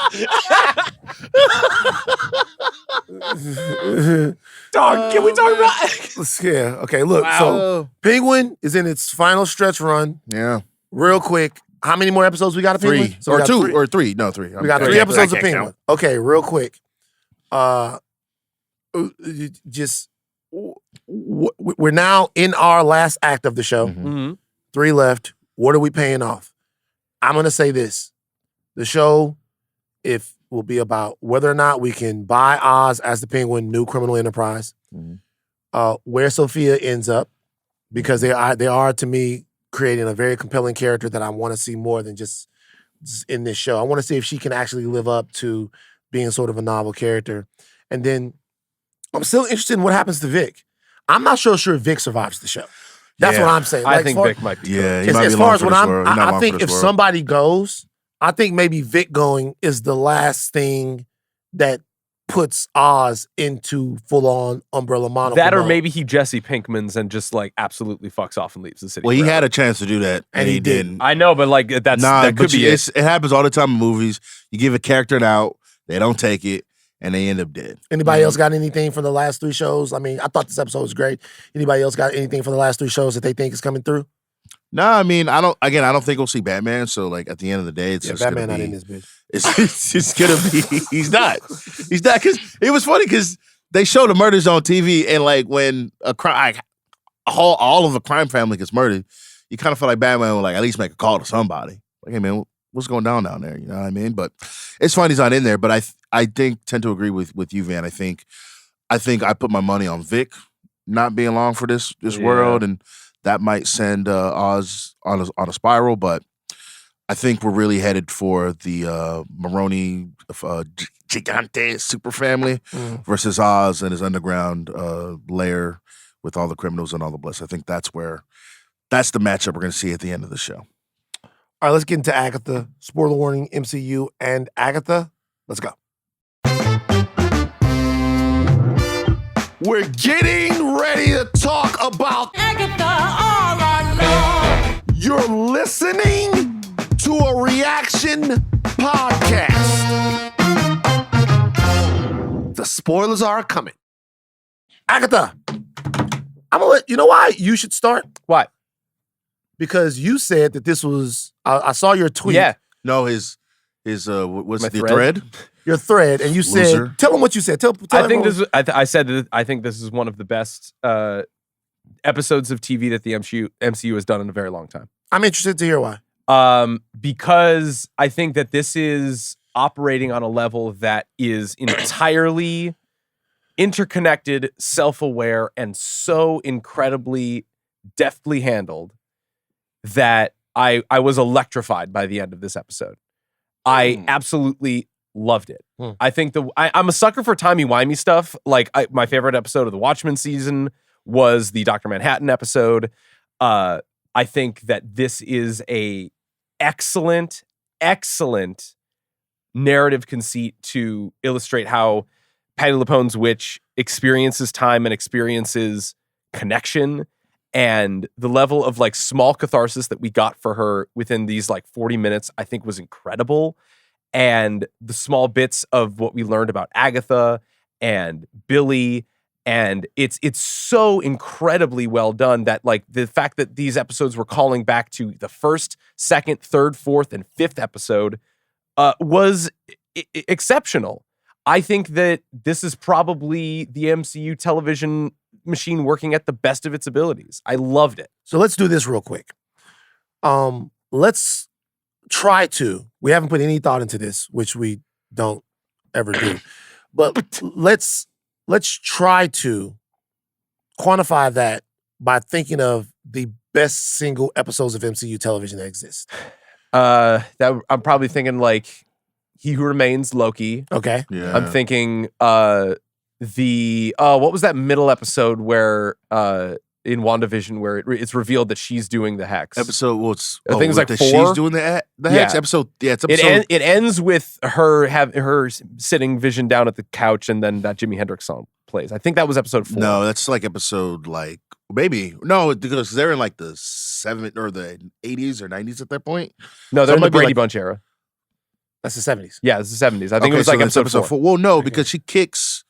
Dog, can we talk about Yeah. Okay. Look. So Penguin is in its final stretch run. Yeah, Real quick. How many more episodes we got of Penguin? 3 So we or got 2 three. or 3. No, 3. We got 3 episodes of Penguin. Okay. Real quick. Just we're now in our last act of the show. Mhm. 3 left. What are we paying off? I'm gonna say this: the show, will be about whether or not we can buy Oz as the Penguin, new criminal enterprise. Where Sophia ends up, because they are to me creating a very compelling character that I want to see more than just in this show. I want to see if she can actually live up to being sort of a novel character, and then I'm still interested in what happens to Vic. I'm not sure Vic survives the show. That's Yeah. what I'm saying. I Like, think as far- Vic might be. Yeah, he As, might be as long far as for what this I'm, world. He's not I long think for this if world. somebody goes, I think maybe Vic going is the last thing that puts Oz into full on Umbrella Monocle. That or mode. maybe he Jesse Pinkmans and just like absolutely fucks off and leaves the city. Well, he forever. had a chance to do that, And and he he didn't. didn't. I know, but like that could but be it. it happens all the time in movies. You give a character an out, they don't take it, and they end up dead. Anybody else got anything from the last 3 shows? I mean, I thought this episode was great. Anybody else got anything from the last 3 shows that they think is coming through? No, I mean, I don't think we'll see Batman. So, like, at the end of the day, it's just Batman gonna not be, in this bitch. It's gonna be. He's not because it was funny because they show the murders on TV, and like when a crime, all of a crime family gets murdered, you kind of feel like Batman would like at least make a call to somebody. Like, hey man, what's going down there? You know what I mean? But it's fine he's not in there. But I tend to agree with you, Van. I think I put my money on Vic not being long for this world, and that might send Oz on a spiral. But I think we're really headed for the Maroni Gigante super family versus Oz and his underground lair with all the criminals and all the bliss. I think that's the matchup we're going to see at the end of the show. All right, let's get into Agatha. Spoiler warning, MCU and Agatha. Let's go. We're getting ready to talk about Agatha All Along. You're listening to a reaction podcast. The spoilers are coming. Agatha, I'm gonna let you know why you should start. Why? Because you said that this was. I saw your tweet. Yeah. No, his what's My the thread? Your thread, and you said, Loser. "Tell them what you said." Tell I think everyone. I said that I think this is one of the best episodes of TV that the MCU has done in a very long time. I'm interested to hear why. Because I think that this is operating on a level that is entirely interconnected, self-aware, and so incredibly deftly handled that I was electrified by the end of this episode. I absolutely loved it. I think I'm a sucker for timey-wimey stuff. Like my favorite episode of the Watchmen season was the Dr. Manhattan episode. I think that this is a excellent narrative conceit to illustrate how Patti LuPone's witch experiences time and experiences connection, and the level of like small catharsis that we got for her within these like 40 minutes, I think was incredible. And the small bits of what we learned about Agatha and Billy, and it's so incredibly well done that like the fact that these episodes were calling back to the first, second, third, fourth, and fifth episode was exceptional. I think that this is probably the MCU television machine working at the best of its abilities. I loved it. So let's do this real quick. Let's try to. We haven't put any thought into this, which we don't ever do. But let's try to quantify that by thinking of the best single episodes of MCU television that exist. That I'm probably thinking like He Who Remains, Loki. Okay. Yeah. I'm thinking what was that middle episode where in WandaVision where it's revealed that she's doing the hex? Episode I think it's like that 4. She's doing the hex Yeah. episode. Yeah, it's episode. It ends with her sitting Vision down at the couch, and then that Jimi Hendrix song plays. I think that was episode 4. No, that's like episode like maybe no because they're in like the 70s or the 80s or 90s at that point. No, they're So in the it might be Brady like- Bunch era. That's the 70s. Yeah, it's the 70s. I think Okay, it was so like it's episode 4. Well, no, because she kicks.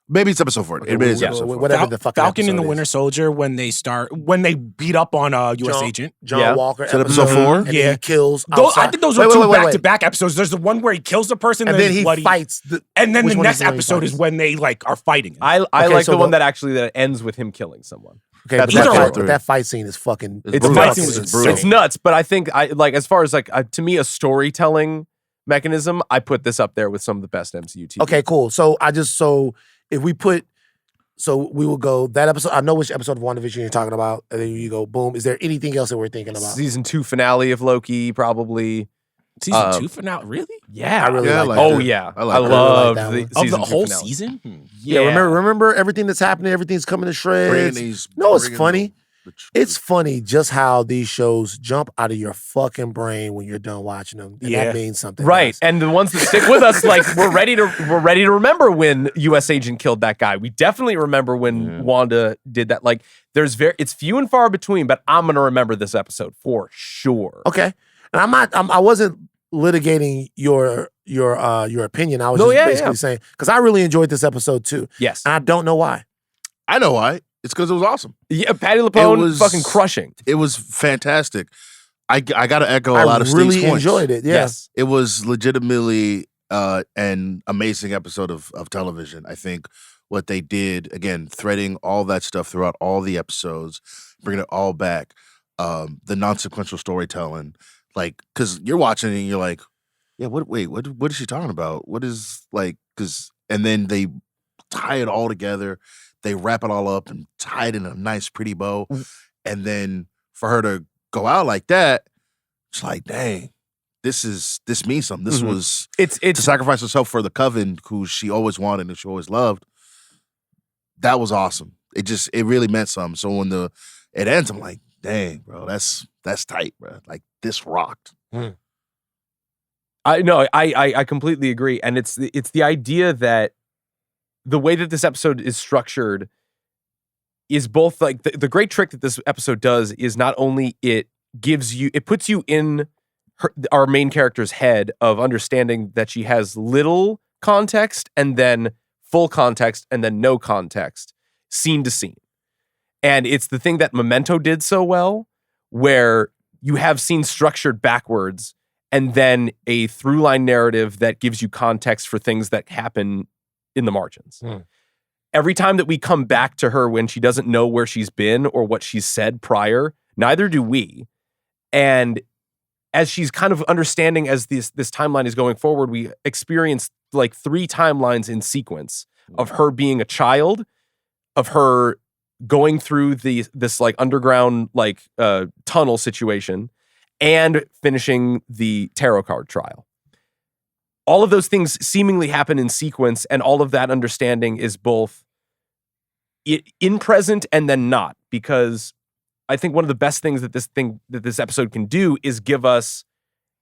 Maybe it's episode 4. It is Yeah, episode 4. whatever the fucking Falcon and the episode Winter is. Soldier when they beat up on a U.S. agent. John Yeah. Walker. Is that episode 4? And then Yeah. he kills. I outside. think those Wait, are wait, two wait, wait. back-to-back episodes. There's the one where he kills the person, And then he bloody, fights. and then which the one next is the one he episode is fights? when they like are fighting. I Okay, like so the one the- that actually that ends with him killing someone. Okay, That's but my favorite. but that fight scene is fucking. It's brutal. nuts. It's It's brutal. It's nuts, but I think as far as like to me a storytelling mechanism, I put this up there with some of the best MCU TV. Okay, cool. So if we put, so we will go that episode. I know which episode of WandaVision you're talking about, and then you go boom. Is there anything else that we're thinking about? Season 2 finale of Loki, probably. Season 2 finale, really? Yeah, I really Yeah, I like like that. Oh yeah, I like I that. love I really like the that Of the season 2 whole finale. season? Yeah, remember everything that's happening, everything's coming to shreds. No, it's funny. It's funny just how these shows jump out of your fucking brain when you're done watching them. And Yeah. that means something. Right, guys. and the ones that stick with us, like we're ready to remember when U.S. Agent killed that guy. We definitely remember when Wanda did that. Like, it's few and far between, but I'm gonna remember this episode for sure. Okay. And I wasn't litigating your opinion. I was No, just yeah, basically yeah. saying, because I really enjoyed this episode too. Yes, And I don't know why. I know why. It's because it was awesome. yeah. Patty LuPone was- fucking crushing. It was fantastic. I got to echo a I lot of really Steve's points. enjoyed it. Yeah. Yes, It was legitimately an amazing episode of television. I think what they did, again, threading all that stuff throughout all the episodes, bringing it all back, the non-sequential storytelling, like, because you're watching it and you're like, yeah, what is she talking about? What is, like, and then they tie it all together, they wrap it all up and tie it in a nice, pretty bow, and then for her to go out like that, it's like, dang, this means something. This was it's to sacrifice herself for the coven, who she always wanted and she always loved. That was awesome. It really meant something. So when it ends, I'm like, dang, bro, that's tight, bro. Like, this rocked. I completely agree, and it's the idea that the way that this episode is structured is both like the great trick that this episode does is not only it puts you in our main character's head of understanding that she has little context and then full context and then no context, scene to scene. And it's the thing that Memento did so well, where you have scenes structured backwards and then a through line narrative that gives you context for things that happen in the margins. Every time that we come back to her when she doesn't know where she's been or what she's said prior, neither do we. And as she's kind of understanding as this timeline is going forward, we experience like 3 timelines in sequence of her being a child, of her going through this like underground like tunnel situation, and finishing the tarot card trial. All of those things seemingly happen in sequence, and all of that understanding is both in present and then not, because I think one of the best things that this episode can do is give us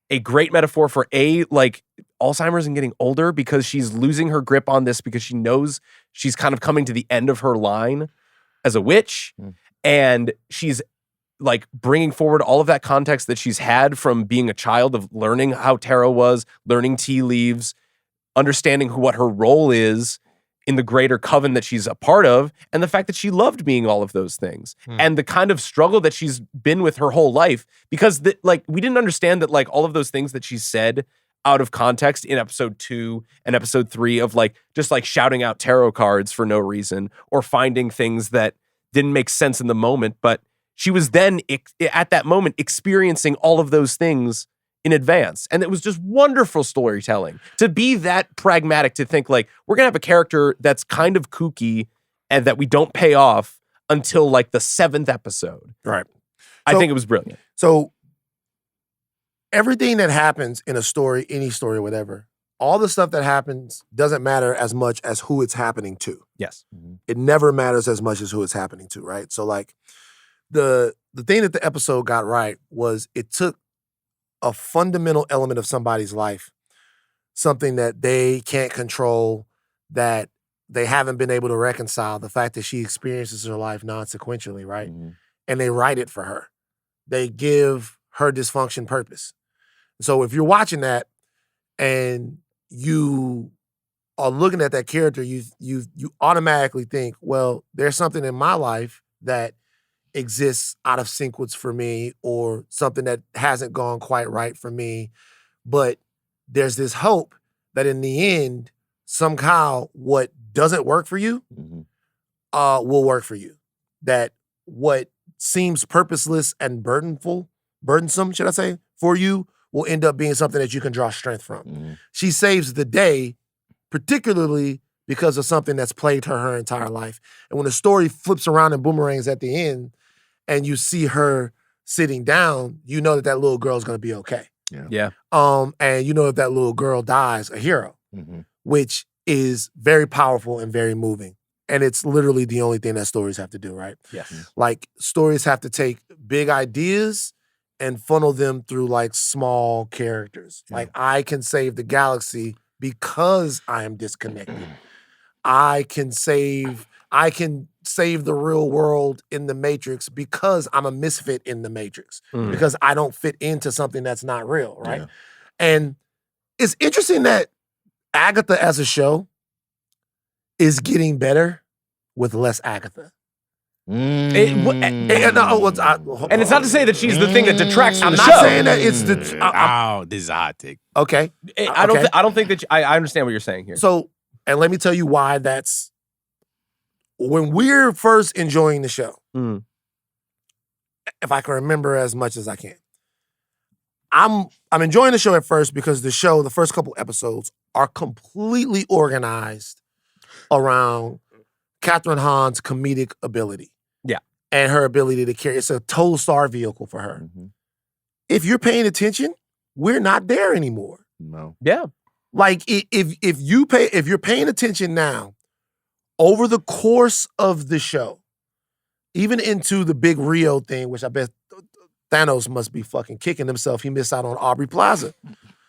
a great metaphor for like Alzheimer's and getting older, because she's losing her grip on this because she knows she's kind of coming to the end of her line as a witch, and she's like bringing forward all of that context that she's had from being a child, of learning how tarot was, learning tea leaves, understanding what her role is in the greater coven that she's a part of, and the fact that she loved being all of those things, and the kind of struggle that she's been with her whole life, because like we didn't understand that like all of those things that she said out of context in episode 2 and episode 3 of like just like shouting out tarot cards for no reason or finding things that didn't make sense in the moment, but she was then at that moment experiencing all of those things in advance. And it was just wonderful storytelling to be that pragmatic, to think like, we're going to have a character that's kind of kooky and that we don't pay off until like the 7th episode. Right. I So- think it was brilliant. So everything that happens in a story, any story, whatever, all the stuff that happens doesn't matter as much as who it's happening to. Yes. It never matters as much as who it's happening to, right? So like the thing that the episode got right was it took a fundamental element of somebody's life, something that they can't control, that they haven't been able to reconcile, the fact that she experiences her life non-sequentially, right? And they write it for her. They give her dysfunction purpose. So if you're watching that and you are looking at that character, you automatically think, well, there's something in my life that exists out of sequence for me, or something that hasn't gone quite right for me. But there's this hope that in the end, somehow what doesn't work for you will work for you. That what seems purposeless and burdensome, should I say, for you will end up being something that you can draw strength from. She saves the day, particularly because of something that's plagued her entire life. And when the story flips around and boomerangs at the end, and you see her sitting down, you know that little girl's gonna be okay. Yeah. And you know, if that little girl dies, a hero, which is very powerful and very moving. And it's literally the only thing that stories have to do, right? Yes. Like stories have to take big ideas and funnel them through like small characters. Yeah. Like I can save the galaxy because I am disconnected. I can save the real world in the Matrix because I'm a misfit in the Matrix. Because I don't fit into something that's not real, right? Yeah. And it's interesting that Agatha as a show is getting better with less Agatha. And it's not to say that she's the thing that detracts from I'm the not show. saying that it's the This is a hot take. okay. I don't think that I understand what you're saying here. So, and let me tell you why that's when we're first enjoying the show. If I can remember as much as I can, I'm enjoying the show at first because the first couple episodes are completely organized around Catherine Hahn's comedic ability. Yeah. And her ability to carry. It's a total star vehicle for her. If you're paying attention, we're not there anymore. No. Yeah. Like if you're paying attention now, over the course of the show, even into the big Rio thing, which I bet Thanos must be fucking kicking himself. He missed out on Aubrey Plaza.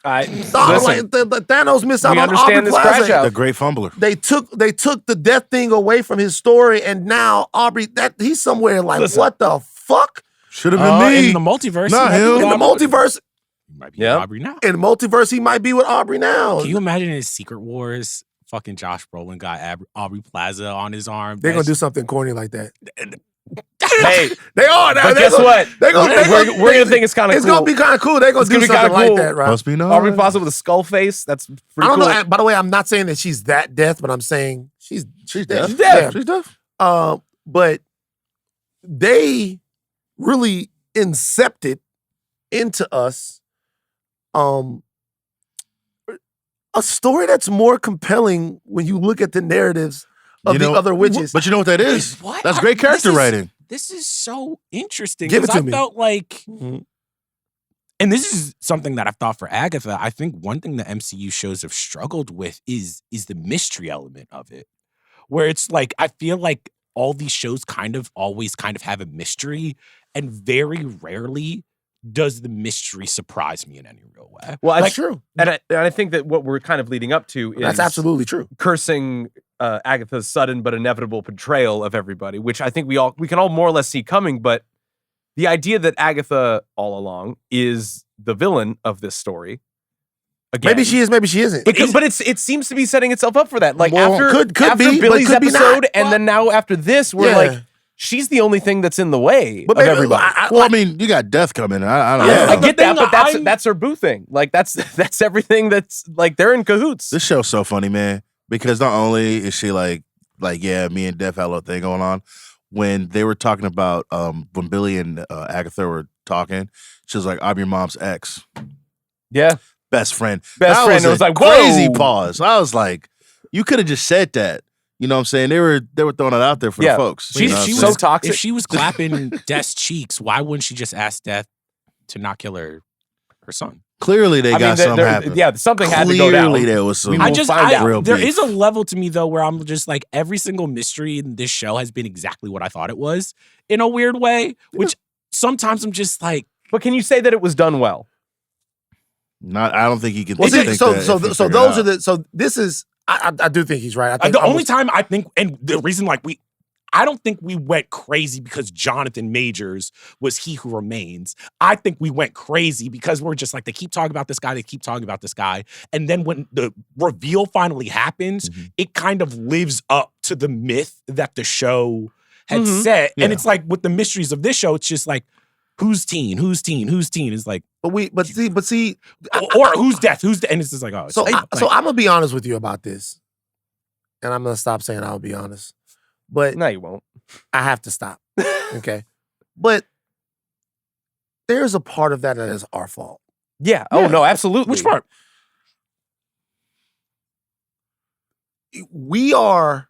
Thanos missed out on Aubrey Plaza. The great fumbler. They took the death thing away from his story, and now Aubrey, he's somewhere like, what the fuck? Should have been me. In the multiverse. Not he might him. be In the multiverse, He might be with Aubrey now. in the multiverse, he might be with Aubrey now. Can you imagine in Secret Wars, fucking Josh Brolin got Aubrey Plaza on his arm? They're gonna do something corny like that. Hey, They are. but guess what? We're We're gonna think it's kind of cool. It's gonna be kind of cool. They're gonna do gonna be something kinda like cool. that, right? Must be known. Aubrey Plaza with a skull face. That's pretty I don't cool. know. By the way, I'm not saying that she's that deaf, but I'm saying she's deaf. She's deaf. She's deaf. But they really incepted into us a story that's more compelling when you look at the narratives of the other witches. But you know what that is? What? That's great character writing. This is so interesting. Give it 'cause to I me. felt like, and this is something that I've thought for Agatha. I think one thing the MCU shows have struggled with is the mystery element of it, where it's like I feel like all these shows always have a mystery, and very rarely does the mystery surprise me in any real way. Well, That's true. And I think that what we're kind of leading up to is That's absolutely true. cursing Agatha's sudden but inevitable betrayal of everybody, which I think we can all more or less see coming. But the idea that Agatha all along is the villain of this story. Again, Maybe she is, maybe she isn't. but it seems to be setting itself up for that. Like Well, after could after be, but Billy's could be not. episode, and then now after this, we're Yeah. like, she's the only thing that's in the way But of maybe- everybody. Well, I mean, you got death coming. I don't Yeah. know. I get that, thing but that's her boo thing. Like that's everything. That's like they're in cahoots. This show's so funny, man, because not only is she like yeah, me and Death had a little thing going on. When they were talking about when Billy and Agatha were talking, she was like, "I'm your mom's ex, Yeah, best friend." Best That friend. was It was a like, crazy whoa. pause. I was like, you could have just said that. You know what I'm saying? They were throwing it out there for Yeah. the folks. She- you know what she I'm was saying? so toxic. If she was clapping Death's cheeks, why wouldn't she just ask Death to not kill her son? Clearly they got something happening. Yeah, something had to go down. Clearly there was some. We will find out. real There beef. is a level to me though where I'm just like every single mystery in this show has been exactly what I thought it was in a weird way, which sometimes I'm just like, But can you say that it was done well? I don't think he can. Well, think see, that so if he those figured are it out. so this is I do think he's right. I think the only time I think, and the reason I don't think we went crazy because Jonathan Majors was He Who Remains. I think we went crazy because we're just like, they keep talking about this guy, they keep talking about this guy. And then when the reveal finally happens, it kind of lives up to the myth that the show had set. And it's like with the mysteries of this show, it's just like, who's teen? Who's teen? Who's teen? Is like, but see, or who's death? Who's death? And it's just like, oh, it's so like, I'm gonna be honest with you about this, and I'm gonna stop saying I'll be honest, but No, you won't. I have to stop. Okay, but there's a part of that is our fault. Yeah. Oh no, absolutely. which part? We are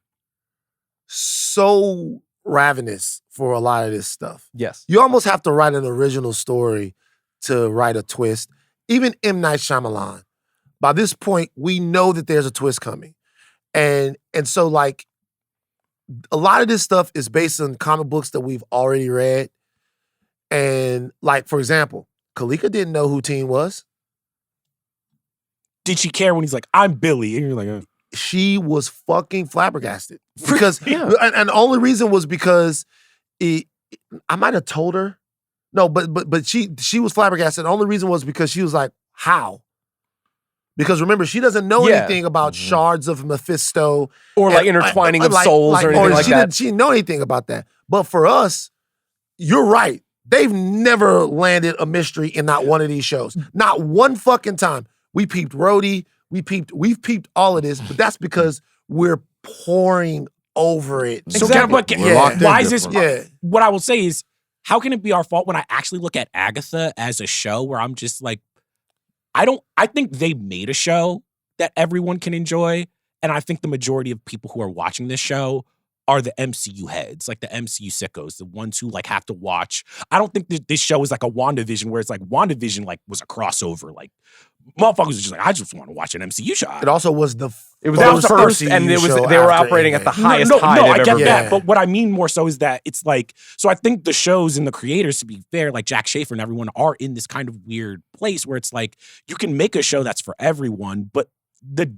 so ravenous for a lot of this stuff. Yes. You almost have to write an original story to write a twist. even M. Night Shyamalan, by this point, we know that there's a twist coming. And so like a lot of this stuff is based on comic books that we've already read. And like, for example, Kalika didn't know who Teen was. Did she care when he's like, I'm Billy? And you're like, She was fucking flabbergasted. Because Yeah. and the only reason was because I might have told her. No, but she was flabbergasted. The only reason was because she was like, how? Because remember, she doesn't know Yeah. anything about shards of Mephisto. Or like and, intertwining of like- souls like- or anything like that. She didn't know anything about that. But for us, you're right. They've never landed a mystery in not one of these shows. Not one fucking time. We peeped Rhodey. We've peeped all of this, but that's because we're pouring over it. so Exactly. We're locked in why is this? different. Yeah. What I will say is, how can it be our fault when I actually look at Agatha as a show where I'm just like, I think they made a show that everyone can enjoy. And I think the majority of people who are watching this show are the MCU heads, like the MCU sickos, the ones who like have to watch. I don't think this show is like a WandaVision where it's like WandaVision like was a crossover. Like motherfuckers are just like, I just want to watch an MCU show. It also was the It was first the first, and MCU it was show they were after operating at the Endgame. highest high I they've get ever that. been. But what I mean more so is that it's like, so I think the shows and the creators, to be fair, like Jack Schaefer and everyone are in this kind of weird place where it's like, you can make a show that's for everyone, but the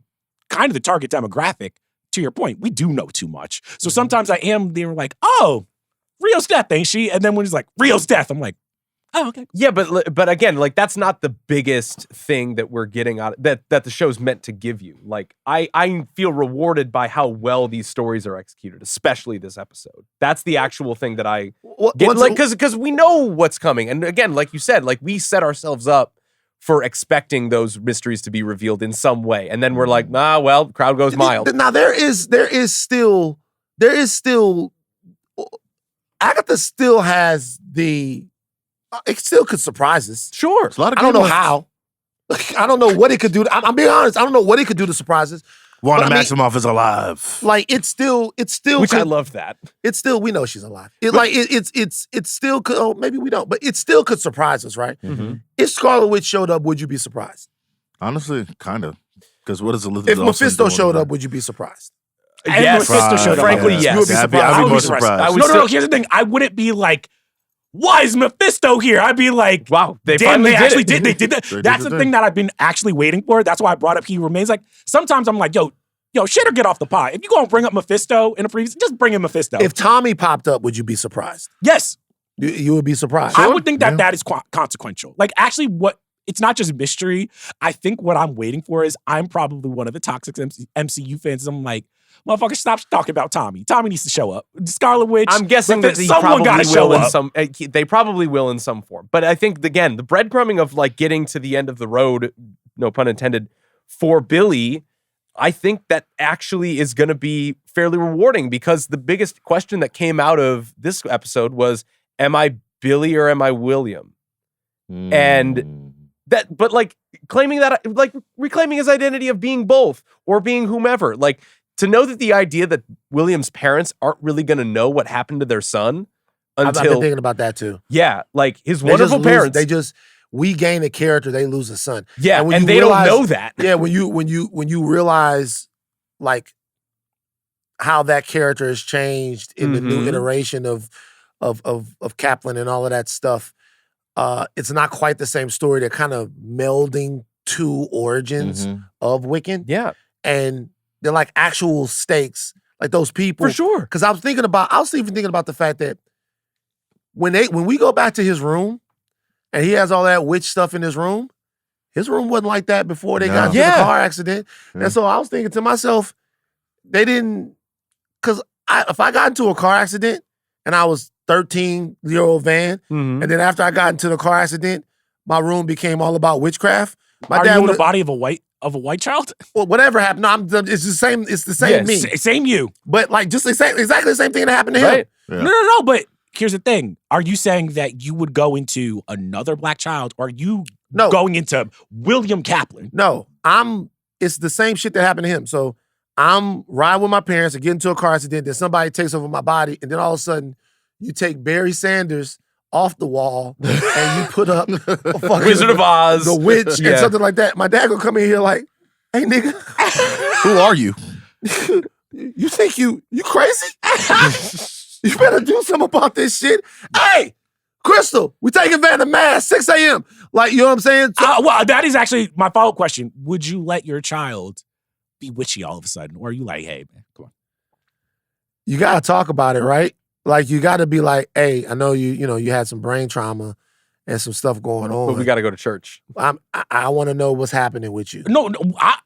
kind of the target demographic, to your point, we do know too much. So sometimes they were like, oh, Rio's death, ain't she? And then when he's like, Rio's death, I'm like, oh, okay. Yeah, but again, like that's not the biggest thing that we're getting out that the show's meant to give you. Like I feel rewarded by how well these stories are executed, especially this episode. That's the actual thing that I get, like because we know what's coming, and again, like you said, like we set ourselves up for expecting those mysteries to be revealed in some way, and then we're like, well, crowd goes mild. Now there is still Agatha still has the it still could surprise us. Sure, It's a lot of I don't good know ones. how. I don't know what it could do. I'm being honest. I don't know what it could do to surprise us. Wanda But I mean- Maximoff is alive. Like it's still which could, I love that. It's still we know she's alive. It's still could. Oh, maybe we don't, but it still could surprise us, right? Mm-hmm. If Scarlet Witch showed up, would you be surprised? Honestly, kind of. Because what is Elizabeth If Olsen Mephisto doing showed with up, her? would you be surprised? And Yes, Mephisto showed up. frankly, Yes. yes. You would be I'd be surprised. I would more be surprised. surprised. No. Here's the thing. I wouldn't be like, why is Mephisto here? I'd be like, Wow, they damn, finally they did actually it. did. They did that. They did That's the the thing. thing that I've been actually waiting for. That's why I brought up He Remains. Like sometimes I'm like, yo, shit or get off the pot. If you gonna bring up Mephisto in a previous, just bring in Mephisto. If Tommy popped up, would you be surprised? yes, You would be surprised. I would think that Yeah. that is consequential. Like actually, it's not just mystery. I think what I'm waiting for is I'm probably one of the toxic MCU fans. I'm like, motherfucker, stop talking about Tommy. Tommy needs to show up. Scarlet Witch. I'm guessing that they someone probably gotta show will in up. some. They probably will in some form. But I think again, the breadcrumbing of like getting to the end of the road, no pun intended, for Billy, I think that actually is going to be fairly rewarding because the biggest question that came out of this episode was, "Am I Billy or am I William?" And that, but like claiming that, like reclaiming his identity of being both or being whomever, like. To know that the idea that William's parents aren't really going to know what happened to their son I've been until, thinking about that too. yeah, like his They wonderful just lose- parents. we gain a character, they lose a son. Yeah, when and you they realize- don't know that. Yeah, when you realize like how that character has changed in the new Mhm. iteration of Kaplan and all of that stuff, it's not quite the same story. They're kind of melding two origins of Wiccan, Yeah, and they're like actual stakes, like those people. for sure. Because I was even thinking about the fact that when we go back to his room and he has all that witch stuff in his room wasn't like that before they got into Yeah. the car accident. Yeah. And so I was thinking to myself, they didn't, because if I got into a car accident and I was 13-year-old Van, Mhm. and then after I got into the car accident, my room became all about witchcraft. My Are dad you in the would, body of a white child? well, whatever happened, no, it's the same. It's the same Yes. me. Same you. But like just exactly the same thing that happened to him. Right. Yeah. No. But here's the thing: are you saying that you would go into another black child, or are you No. going into William Kaplan? No, it's the same shit that happened to him. So I'm riding with my parents and get into a car accident, then somebody takes over my body, and then all of a sudden you take Barry Sanders off the wall and you put up a fucking Wizard of Oz. the witch, Yeah. and something like that, my dad gonna come in here like, hey, nigga, Who are you? you think you crazy? You better do something about this shit. Hey, Crystal, we taking Van to Mass, 6 a.m. Like, you know what I'm saying? Well, that is actually my follow-up question. Would you let your child be witchy all of a sudden? Or are you like, hey, man, come on. You got to talk about it, right? Like, you got to be like, hey, I know you had some brain trauma and some stuff going on. But we got to go to church. I want to know what's happening with you. No, I'm not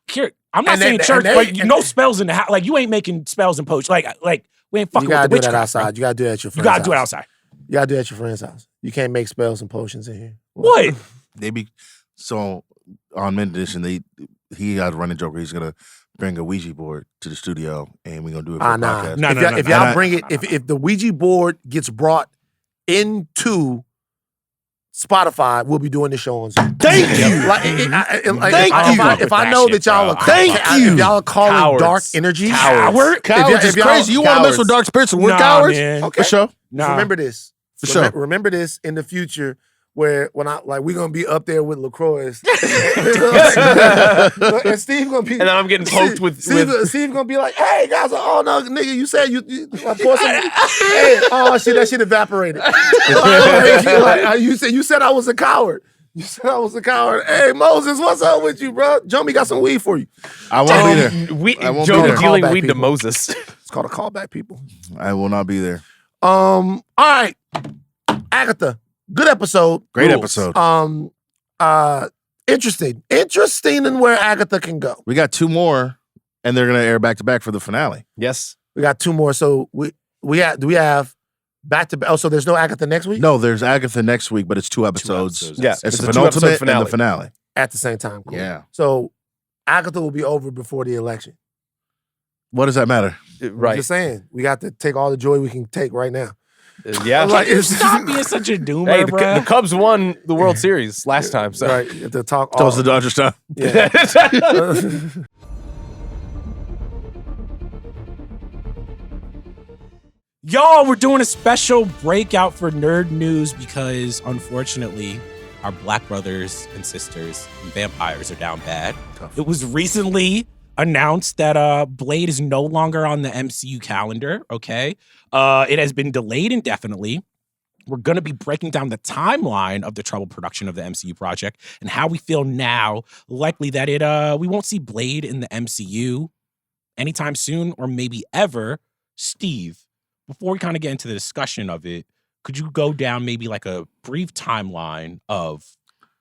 And saying then- church, and but they- no spells in the house. Like, you ain't making spells and poach. Like we ain't fucking You got to with do the that witchcraft. outside. bro. You got to do that at your You friend's got to do it house. outside. You got to do it at your friend's house. You can't make spells and potions in here. What? They be so on Mint Edition. He had a running joke where he's gonna bring a Ouija board to the studio and we're gonna do it for the Nah. podcast. No, If y'all no. bring it, if the Ouija board gets brought into Spotify, we'll be doing the show on Zoom. Thank you. Like, Thank you. If I know that y'all are, Thank you. if y'all are calling Cowards. dark energy, Coward? Cowards if is y'all- crazy. You want to mess cowards. with dark spirits and we're Nah, cowards? man. Okay. For sure. Nah. Remember this. For sure. Remember this in the future, where when we're gonna be up there with LaCroix, and Steve gonna be, And then I'm getting poked with Steve gonna be like, hey guys, oh no, nigga, you said you I poured some, hey, oh shit, that shit evaporated. You said I was a coward. You said I was a coward. Hey Moses, what's up with you, bro? Jomi got some weed for you. I won't be there. I won't be Joe there. dealing Callback weed to people. Moses. It's called a callback, people. I will not be there. All right, Agatha, good episode. Great Rules. episode. Interesting in where Agatha can go. We got 2 more, and they're gonna air back to back for the finale. Yes. We got 2 more. So do we have back to back? Oh, so there's no Agatha next week No, there's Agatha next week, but it's 2 episodes. episodes. Yeah. It's the a 2-episode penultimate finale. and the finale. at the same time. Cool. Yeah. So Agatha will be over before the election. What does that matter? I'm Right. just saying, we got to take all the joy we can take right now. Yeah. Like, it's Stop being such a doomer, Hey, bro. the Cubs won the World Series last time. So. right. You have to talk Tell all. us the Dodgers time. Yeah. Y'all, we're doing a special breakout for Nerd News because, unfortunately, our black brothers and sisters and vampires are down bad. It was recently announced that Blade is no longer on the MCU calendar, okay? It has been delayed indefinitely. We're going to be breaking down the timeline of the troubled production of the MCU project and how we feel now, likely that we won't see Blade in the MCU anytime soon or maybe ever. Steve, before we kind of get into the discussion of it, could you go down maybe like a brief timeline of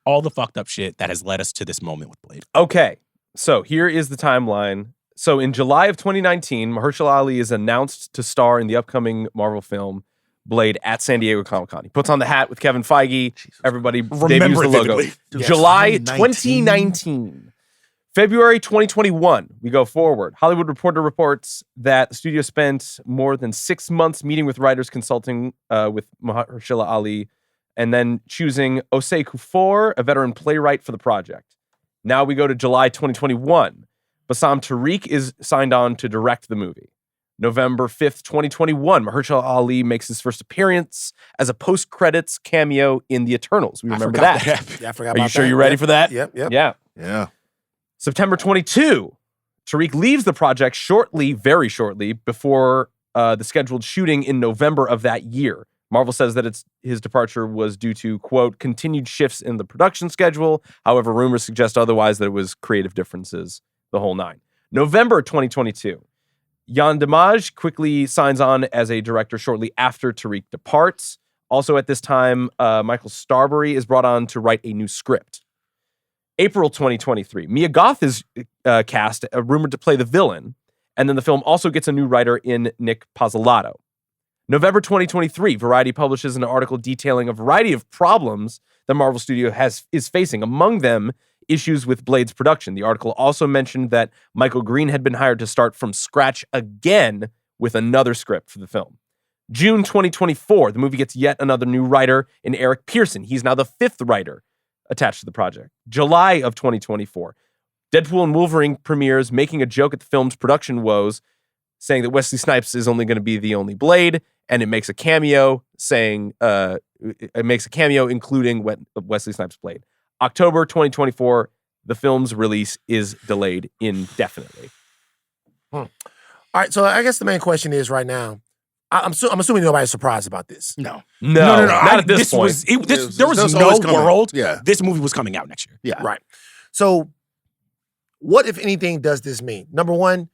all the fucked up shit that has led us to this moment with Blade? Okay, so here is the timeline. So in July of 2019, Mahershala Ali is announced to star in the upcoming Marvel film Blade at San Diego Comic-Con. He puts on the hat with Kevin Feige. Everybody debuts Remember the it logo. vividly. Yes. July 2019. 2019. February 2021, we go forward. Hollywood Reporter reports that the studio spent more than 6 months meeting with writers, consulting with Mahershala Ali, and then choosing Osei Kufor, a veteran playwright, for the project. Now we go to July 2021. Bassam Tariq is signed on to direct the movie. November 5th, 2021, Mahershala Ali makes his first appearance as a post-credits cameo in The Eternals. We remember that. Yeah, I forgot Are about you sure that. you're ready Yep. for that? Yep. Yeah. Yeah. September 22, Tariq leaves the project very shortly, before the scheduled shooting in November of that year. Marvel says that his departure was due to, quote, continued shifts in the production schedule. However, rumors suggest otherwise, that it was creative differences, the whole 9. November 2022, Yann Damage quickly signs on as a director shortly after Tariq departs. Also at this time, Michael Starbury is brought on to write a new script. April 2023, Mia Goth is cast, rumored to play the villain, and then the film also gets a new writer in Nick Pizzolatto. November 2023, Variety publishes an article detailing a variety of problems that Marvel Studio is facing, among them issues with Blade's production. The article also mentioned that Michael Green had been hired to start from scratch again with another script for the film. June 2024, the movie gets yet another new writer in Eric Pearson. He's now the 5th writer attached to the project. July of 2024, Deadpool and Wolverine premieres, making a joke at the film's production woes, saying that Wesley Snipes is only going to be the only Blade, and it makes a cameo saying It makes a cameo, including Wesley Snipes' Blade. October 2024, the film's release is delayed indefinitely. All right, so I guess the main question is right now, I'm assuming nobody's surprised about this. No. No, not at this point. There was no always coming. world. Yeah. This movie was coming out next year. Yeah. Right. So what, if anything, does this mean? Number one,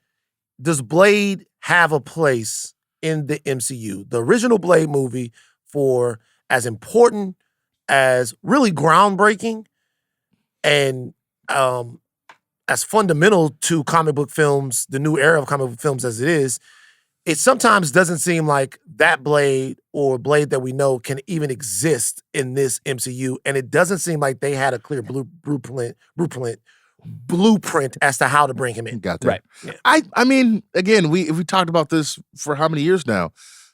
does Blade have a place in the MCU? The original Blade movie, for as important, as really groundbreaking, and as fundamental to comic book films, the new era of comic book films as it is, it sometimes doesn't seem like that Blade or Blade that we know can even exist in this MCU. And it doesn't seem like they had a clear blueprint as to how to bring him in. Got that. Right. Yeah. I mean, again, we talked about this for how many years now?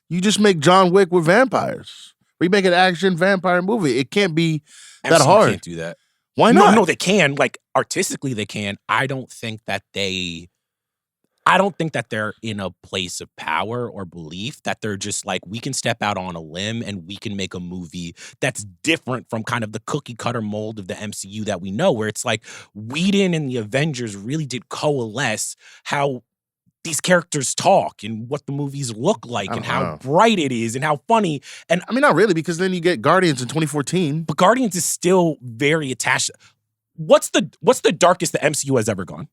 You just make John Wick with vampires. We make an action vampire movie. It can't be that MCU hard. Can't do that. Why not? No, they can. Like artistically, they can. I don't think that they're in a place of power or belief, that they're just like, we can step out on a limb and we can make a movie that's different from kind of the cookie cutter mold of the MCU that we know, where it's like Whedon and the Avengers really did coalesce how these characters talk and what the movies look like and how bright it is and how funny. And I mean, not really, because then you get Guardians in 2014. but Guardians is still very attached. What's the darkest the MCU has ever gone?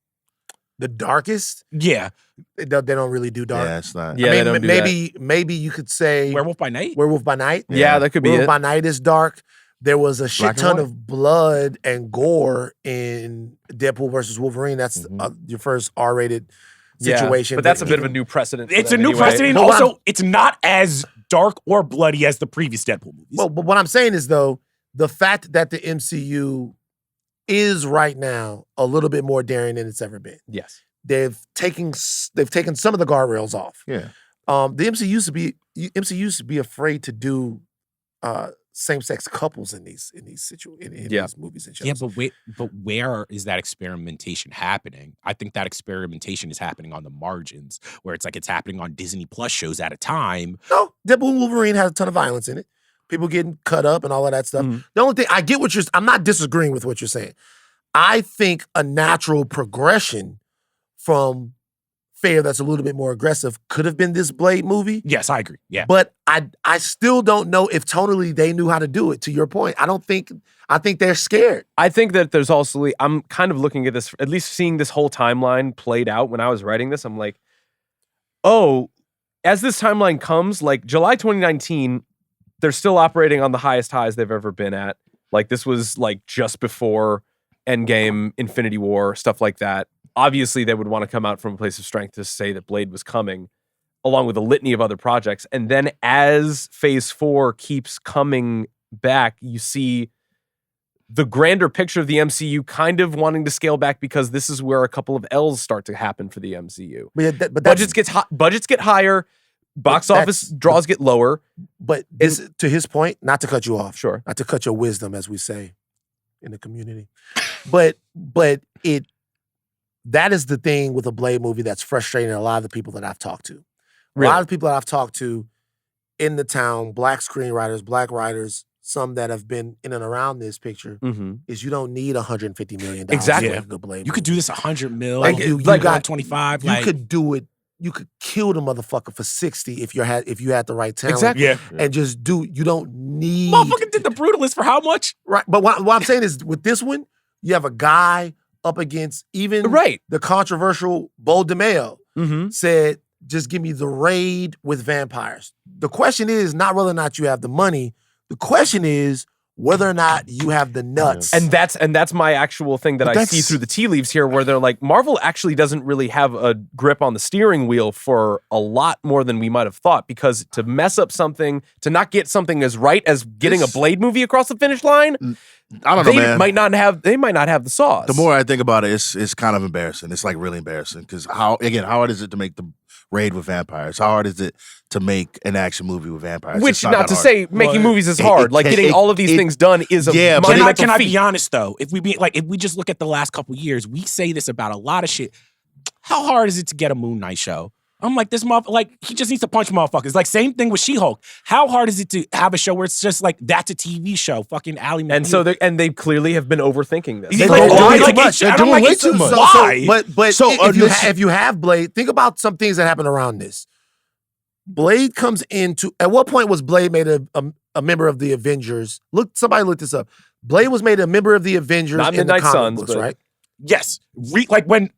The darkest? Yeah. They don't really do dark. Yeah, it's not. Yeah, I they mean, don't do maybe you could say Werewolf by Night? Werewolf by Night. Yeah, that could be Werewolf it. by Night is dark. There was a shit Black and ton white. of blood and gore in Deadpool versus Wolverine. That's your first R-rated situation. But that's a bit of a even- new precedent. for It's a them new anyway. precedent. But what Also, it's not as dark or bloody as the previous Deadpool movies. Well, but what I'm saying is, though, the fact that the MCU is right now a little bit more daring than it's ever been. Yes. They've taken some of the guardrails off. Yeah. The MCU used to be afraid to do same-sex couples in these these movies and shows. Yeah, but where is that experimentation happening? I think that experimentation is happening on the margins, where it's like it's happening on Disney Plus shows at a time. No, Deadpool and Wolverine has a ton of violence in it. People getting cut up and all of that stuff. The only thing, I'm not disagreeing with what you're saying. I think a natural progression from fare that's a little bit more aggressive could have been this Blade movie. Yes, I agree. Yeah. But I still don't know if tonally they knew how to do it, to your point. I think they're scared. I think that there's also, I'm kind of looking at this, at least seeing this whole timeline played out when I was writing this. I'm like, oh, as this timeline comes, like July 2019, they're still operating on the highest highs they've ever been at. Like this was like just before Endgame, Infinity War, stuff like that. Obviously, they would want to come out from a place of strength to say that Blade was coming, along with a litany of other projects. And then as Phase 4 keeps coming back, you see the grander picture of the MCU kind of wanting to scale back, because this is where a couple of L's start to happen for the MCU. But Budgets get higher, box office draws get lower. But this, to his point, not to cut you off, Sure. not to cut your wisdom, as we say in the community, but that is the thing with a Blade movie that's frustrating a lot of the people that I've talked to. Really? A lot of the people that I've talked to in the town, black screenwriters, black writers, some that have been in and around this picture, is you don't need $150 million Exactly. to make a good Blade You could movie. do this 100 mil. Like, you got 125. You could do it. You could kill the motherfucker for 60 if you had the right talent. Exactly. Yeah. And just do. You don't need. Motherfucker did The Brutalist for how much? Right. But what I'm saying is, with this one, you have a guy up against even the controversial Bo DeMeo said, just give me the Raid with vampires. The question is not whether or not you have the money. The question is whether or not you have the nuts. And that's my actual thing that I see through the tea leaves here, where they're like, Marvel actually doesn't really have a grip on the steering wheel for a lot more than we might have thought, because to mess up something, to not get something as right as getting a Blade movie across the finish line, I don't know, man. They might not have the sauce. The more I think about it, it's kind of embarrassing. It's like really embarrassing, because how hard is it to make the Raid with vampires? How hard is it to make an action movie with vampires? Which, It's not that to hard. say making movies is hard. Like getting all of these things done is a monumental Can I feat. be honest though? If we just look at the last couple years, we say this about a lot of shit. How hard is it to get a Moon Knight show? I'm like, this motherfucker, like, he just needs to punch motherfuckers. Like, same thing with She-Hulk. How hard is it to have a show where it's just like, that's a TV show, fucking Ahlman? And so they clearly have been overthinking this. They Like, go why? way too Like, much. and They're I'm doing like, way it's too much. Why? But So, if you have Blade, think about some things that happen around this. Blade comes into. At what point was Blade made a member of the Avengers? Somebody look this up. Blade was made a member of the Avengers Not in the Midnight comic Suns, books, but- right? Yes. Like, when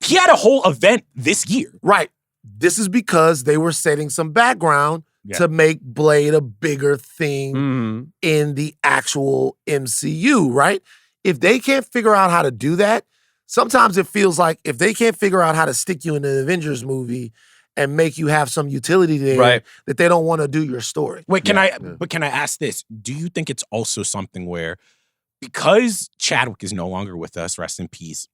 he had a whole event this year. Right. This is because they were setting some background to make Blade a bigger thing Mhm. in the actual MCU, right? If they can't figure out how to do that, sometimes it feels like if they can't figure out how to stick you in an Avengers movie and make you have some utility there, Right. that they don't want to do your story. Wait, can I ask this? Do you think it's also something where, because Chadwick is no longer with us, rest in peace,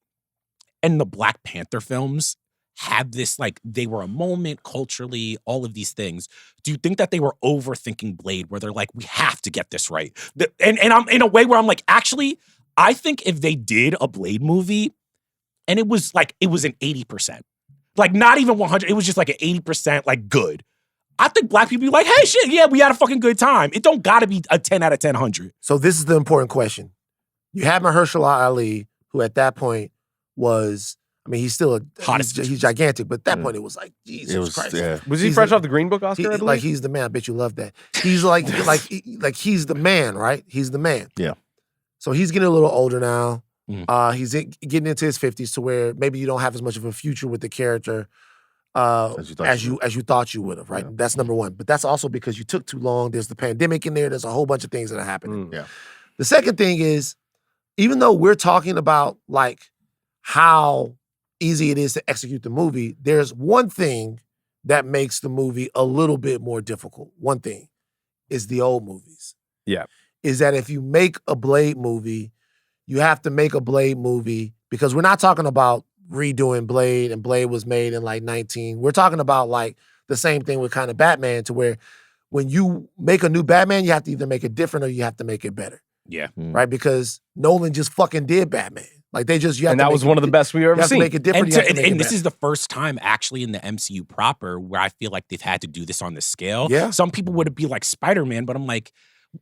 and the Black Panther films have this, like, they were a moment culturally, all of these things. Do you think that they were overthinking Blade, where they're like, we have to get this right? And I'm in a way where I'm like, actually, I think if they did a Blade movie and it was an 80%, like not even 100, it was just like an 80%, like good. I think black people be like, hey, shit, yeah, we had a fucking good time. It don't gotta be a 10 out of 10, 100. So this is the important question. You have Mahershala Ali, who at that point was, I mean, he's still he's gigantic, but at that point it was like, Jesus Christ. Yeah. Was he He's fresh the- off the Green Book Oscar? I believe? Like he's the man. I bet you love that. He's like he's the man, right? He's the man. Yeah. So he's getting a little older now. Mm. He's getting into his 50s to where maybe you don't have as much of a future with the character as you thought you would have, right? Yeah. That's number one. But that's also because you took too long. There's the pandemic in there. There's a whole bunch of things that are happening. Yeah. The second thing is, even though we're talking about like how easy it is to execute the movie, there's one thing that makes the movie a little bit more difficult. One thing is the old movies. Yeah. Is that if you make a Blade movie, you have to make a Blade movie because we're not talking about redoing Blade and Blade was made in like 19. We're talking about like the same thing with kind of Batman, to where when you make a new Batman, you have to either make it different or you have to make it better. Yeah. Right? Because Nolan just fucking did Batman. Like they just, you have And to that make was it- one of the best we've you ever have to seen. make it different. And, you have to make it this better. is the first time actually in the MCU proper where I feel like they've had to do this on the scale. Yeah. Some people would be like Spider-Man, but I'm like,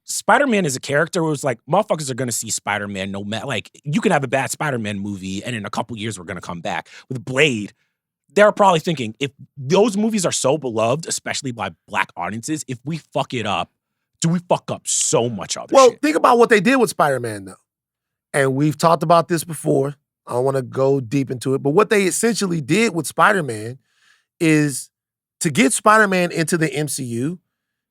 Spider-Man is a character who was like, motherfuckers are gonna see Spider-Man no matter. Like, you can have a bad Spider-Man movie, and in a couple years we're gonna come back. With Blade, they're probably thinking, if those movies are so beloved, especially by black audiences, if we fuck it up, do we fuck up so much other Well, shit? think about what they did with Spider-Man, though. And we've talked about this before. I don't want to go deep into it. But what they essentially did with Spider-Man is to get Spider-Man into the MCU,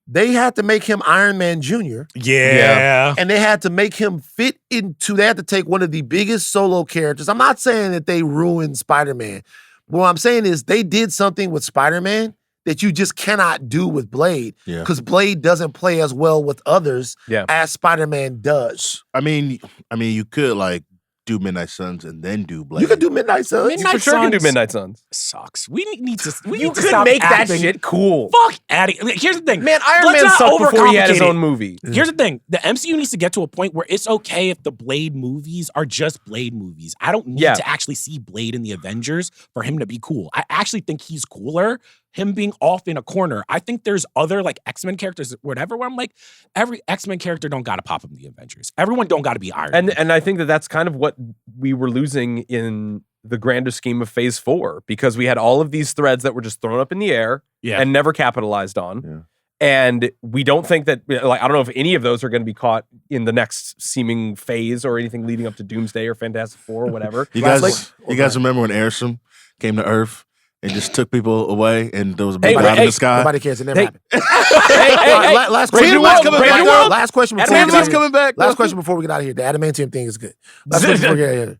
they had to make him Iron Man Jr. Yeah. And they had to make him fit into, they had to take one of the biggest solo characters. I'm not saying that they ruined Spider-Man. What I'm saying is they did something with Spider-Man that you just cannot do with Blade. Yeah. Because Blade doesn't play as well with others Yeah. as Spider-Man does. I mean, you could like do Midnight Suns and then do Blade. You could do Midnight Suns. Midnight For sure can do Suns Midnight Suns. Sucks. We need to. We You need to could stop make that acting. shit cool. Fuck adding. Here's the thing, Man, Iron Let's Man not sucked before he had his overcomplicate own it. movie. Here's the thing: the MCU needs to get to a point where it's okay if the Blade movies are just Blade movies. I don't need Yeah. to actually see Blade in the Avengers for him to be cool. I actually think he's cooler. Him being off in a corner. I think there's other like X-Men characters, whatever, where I'm like, every X-Men character don't gotta pop up in the Avengers. Everyone don't gotta be Iron Man. And I think that that's kind of what we were losing in the grander scheme of Phase 4, because we had all of these threads that were just thrown up in the air Yeah. and never capitalized on. Yeah. And we don't think that, like, I don't know if any of those are going to be caught in the next seeming phase or anything leading up to Doomsday or Fantastic Four or whatever. You guys, Like, you guys remember when Arishem came to Earth and just took people away and there was a Hey, big cloud in hey, the sky? Nobody cares. It never Hey. happened. hey, Last Brave question. New World, Brave New World. Last question before we Adamantium's get out of here. coming back. Last question before we get out of here. The adamantium thing is good. Last question before we get out of here.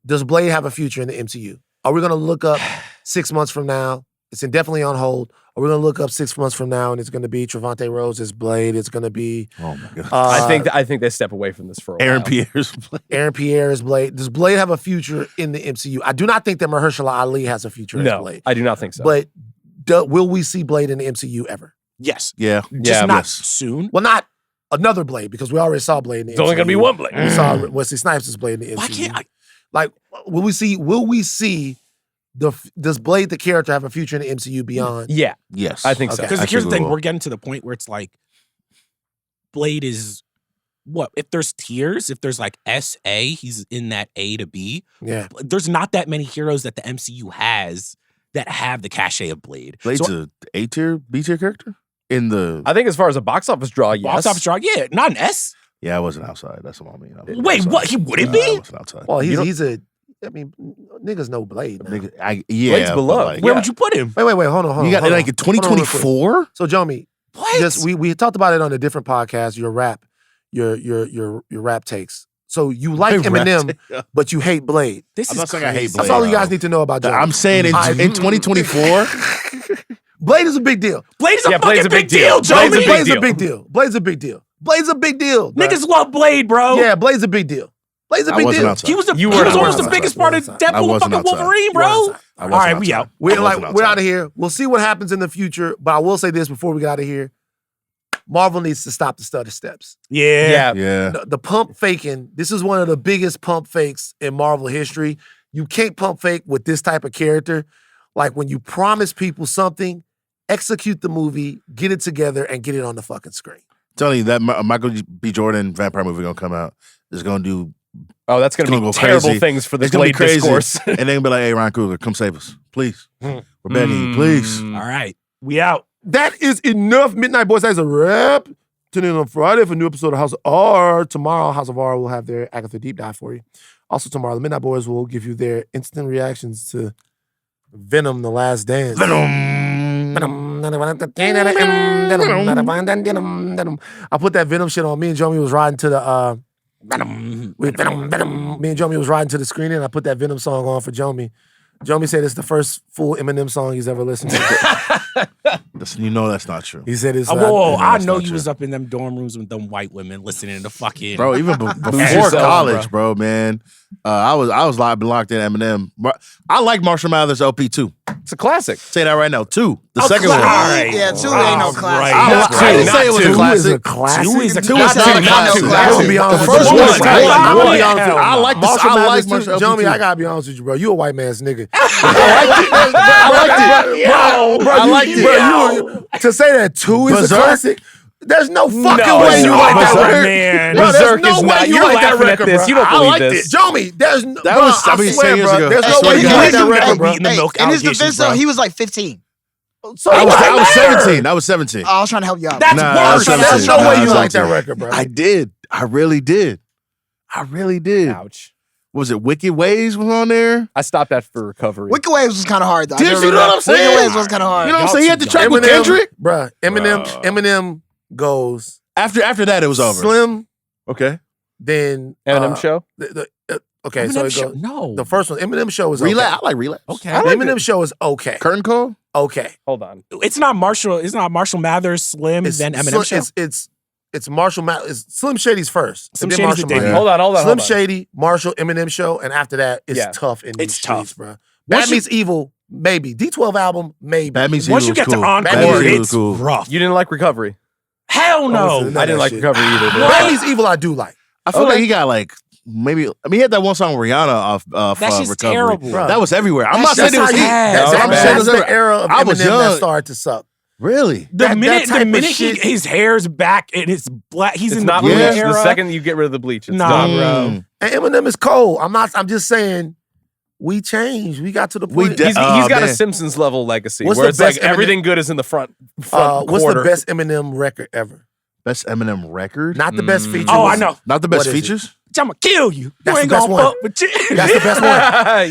Does Blade have a future in the MCU? Are we going to look up 6 months from now? It's indefinitely on hold. Are we going to look up 6 months from now and it's going to be Trevante Rose as Blade? It's going to be Oh my god. I think they step away from this for a Aaron while. Pierre's Aaron Pierre as Blade. Does Blade have a future in the MCU? I do not think that Mahershala Ali has a future as No, Blade. I do not think so. But will we see Blade in the MCU ever? yes. Yeah. Just Yeah, not yes. soon. Well, not another Blade because we already saw Blade in the It's only going to be MCU. one Blade. We saw Wesley Snipes' Blade in the MCU. Why can't I? Like, will we see does Blade the character have a future in the MCU beyond? Yeah, Yes. I think so. Okay. Because I here's the think we thing, will. we're getting to the point where it's like Blade is what? If there's tiers, if there's like SA, he's in that A to B. Yeah. There's not that many heroes that the MCU has that have the cachet of Blade. Blade's So, a A tier, B tier character in the. I think as far as a box office draw, yes. box office draw, yeah, not an S. Yeah, I wasn't outside. That's what I mean. I wasn't Wait, outside. what? He wouldn't I be? wasn't outside. Well, You don't- he's a. I mean, niggas know Blade. Now. Nigga, Blade's but below. like, Where Yeah. would you put him? Wait, hold on. you got hold on. like in Hold on real quick. 2024. So, Jomi, What? just we talked about it on a different podcast. Your rap takes. So you like Eminem, but you hate Blade. This I'm is not saying I hate crazy. That's Blade. all you guys need to know about Jomi. I'm saying in 2024. Blade is a big deal. Blade's a Yeah, fucking Blade's a big big deal, deal. Jomi. Blade's a big Blade's a big deal. Blade's a big deal. Blade's a big deal. bruh. Niggas love Blade, bro. Yeah, Blade's a big deal. Blade's a I big wasn't deal. outside. He was, You he were was not almost the outside. biggest part of I Deadpool and wasn't fucking outside. Wolverine, You were bro. outside. I All wasn't right, we outside. out. We're I like wasn't we're outside. out of here. We'll see what happens in the future, but I will say this before we get out of here. Marvel needs to stop the stutter steps. Yeah. Yeah. The pump faking, this is one of the biggest pump fakes in Marvel history. You can't pump fake with this type of character. Like when you promise people something, execute the movie, get it together, and get it on the fucking screen. Telling you that Michael B. Jordan vampire movie gonna come out. Is gonna do. Oh, that's going It's to gonna be go terrible crazy. things for the It's gonna be Blade crazy. discourse. And they're gonna be like, "Hey, Ryan Coogler, come save us, please. We're begging you, please." All right. We out. That is enough. Midnight Boys has a wrap. Tune in on Friday for a new episode of House of R. Tomorrow, House of R will have their Agatha deep dive for you. Also, tomorrow, the Midnight Boys will give you their instant reactions to Venom: The Last Dance. I put that Venom shit on. Me and Jomi was riding to the Venom. Me and Jomi was riding to the screening. And I put that Venom song on for Jomi. Jomi said it's the first full Eminem song he's ever listened to. Listen, you know that's not true, He said it's. Whoa, I that's know not you true. was up in them dorm rooms with them white women listening to fucking. bro. Even before yourself, college, bro, man. I was locked in Eminem. I like Marshall Mathers LP 2. It's a classic. Say that right now. 2, the second one. classic. Yeah, 2 ain't no classic. I didn't say it was a Two classic. is a classic. Two is a Two classic. is not a classic. I'm gonna be honest The with first you. one is I'm gonna classic. be honest with you. I like this. Marshall I like Mathers, Marshall Jomi, LP2. I gotta be honest with you, bro. You a white man's nigga. I liked it. Bro, to say that 2 is Berserk? a classic, there's no fucking No, way you like that Berserk, record. man. Bro, there's Berserk no is way not- you you're like that laughing at record, this. bro. You don't I believe liked this. it. Jomi, there's no. That bro, was- I mean, 10 swear, years bro, ago. There's Hey, no way you you guys like that do record, gotta bro. beat the milk In his allegations, defense, bro. though, he was like 15. So I it was doesn't matter. 17. I was 17. Oh, I was trying to help you out. That's Nah, worse. that's There's 17. no way Nah, you that's like that 17. record, bro. I did. I really did. I really did. Ouch. Was it Wicked Ways was on there? I stopped that for recovery. Wicked Waves was kind of hard, though. Did you know what I'm saying? Wicked Waves was kind of hard. You know what I'm saying? He had the track with Eminem, Kendrick. bruh. Eminem goes After that, it was over. Slim, Okay. then Eminem show? Okay, so Eminem it show- goes. No. The first one, Eminem show is okay. Relapse. I like Relapse. Okay. The Eminem show is okay. Curtain Call? Okay. Hold on. It's not Marshall Mathers, Slim, then Eminem show. It's Marshall It's Slim Shady's first. Slim and then Shady's the Marshall debut. Mathers. Hold on. Slim Shady, Marshall, Eminem show, and after that, it's Yeah. tough in these It's streets, tough. bro. Once Bad you- Meets Evil, maybe. D12 album, maybe. Bad Meets Once Evil you was get cool. to Encore, Bad Meets Evil it's cool. rough. You didn't like recovery. Hell no. Listen, I didn't like shit. recovery either. Bad Meets Evil, I do like. I feel like he got like maybe. I mean, he had that one song with Rihanna off That's just Recovery. terrible. Bro. That was everywhere. I'm not That's saying it was how heat. you- That's I'm bad. saying that's the era of I was Eminem that young. started to suck. Really? The That minute type of he, shit- his hair's back and it's black, he's It's in not the blue bleach. era. The second you get rid of the bleach, it's Nah, done. bro. And Eminem is cold. I'm just saying, we changed. We got to the point. He's got a man. Simpsons level legacy What's where the it's like best Eminem- everything good is in the front What's quarter. the best Eminem record ever? Best Eminem record? Not the best features. Oh, I know. Not the best What is it? features? I'm gonna kill you. That's you ain't the best gonna one. fuck with you. That's the best one.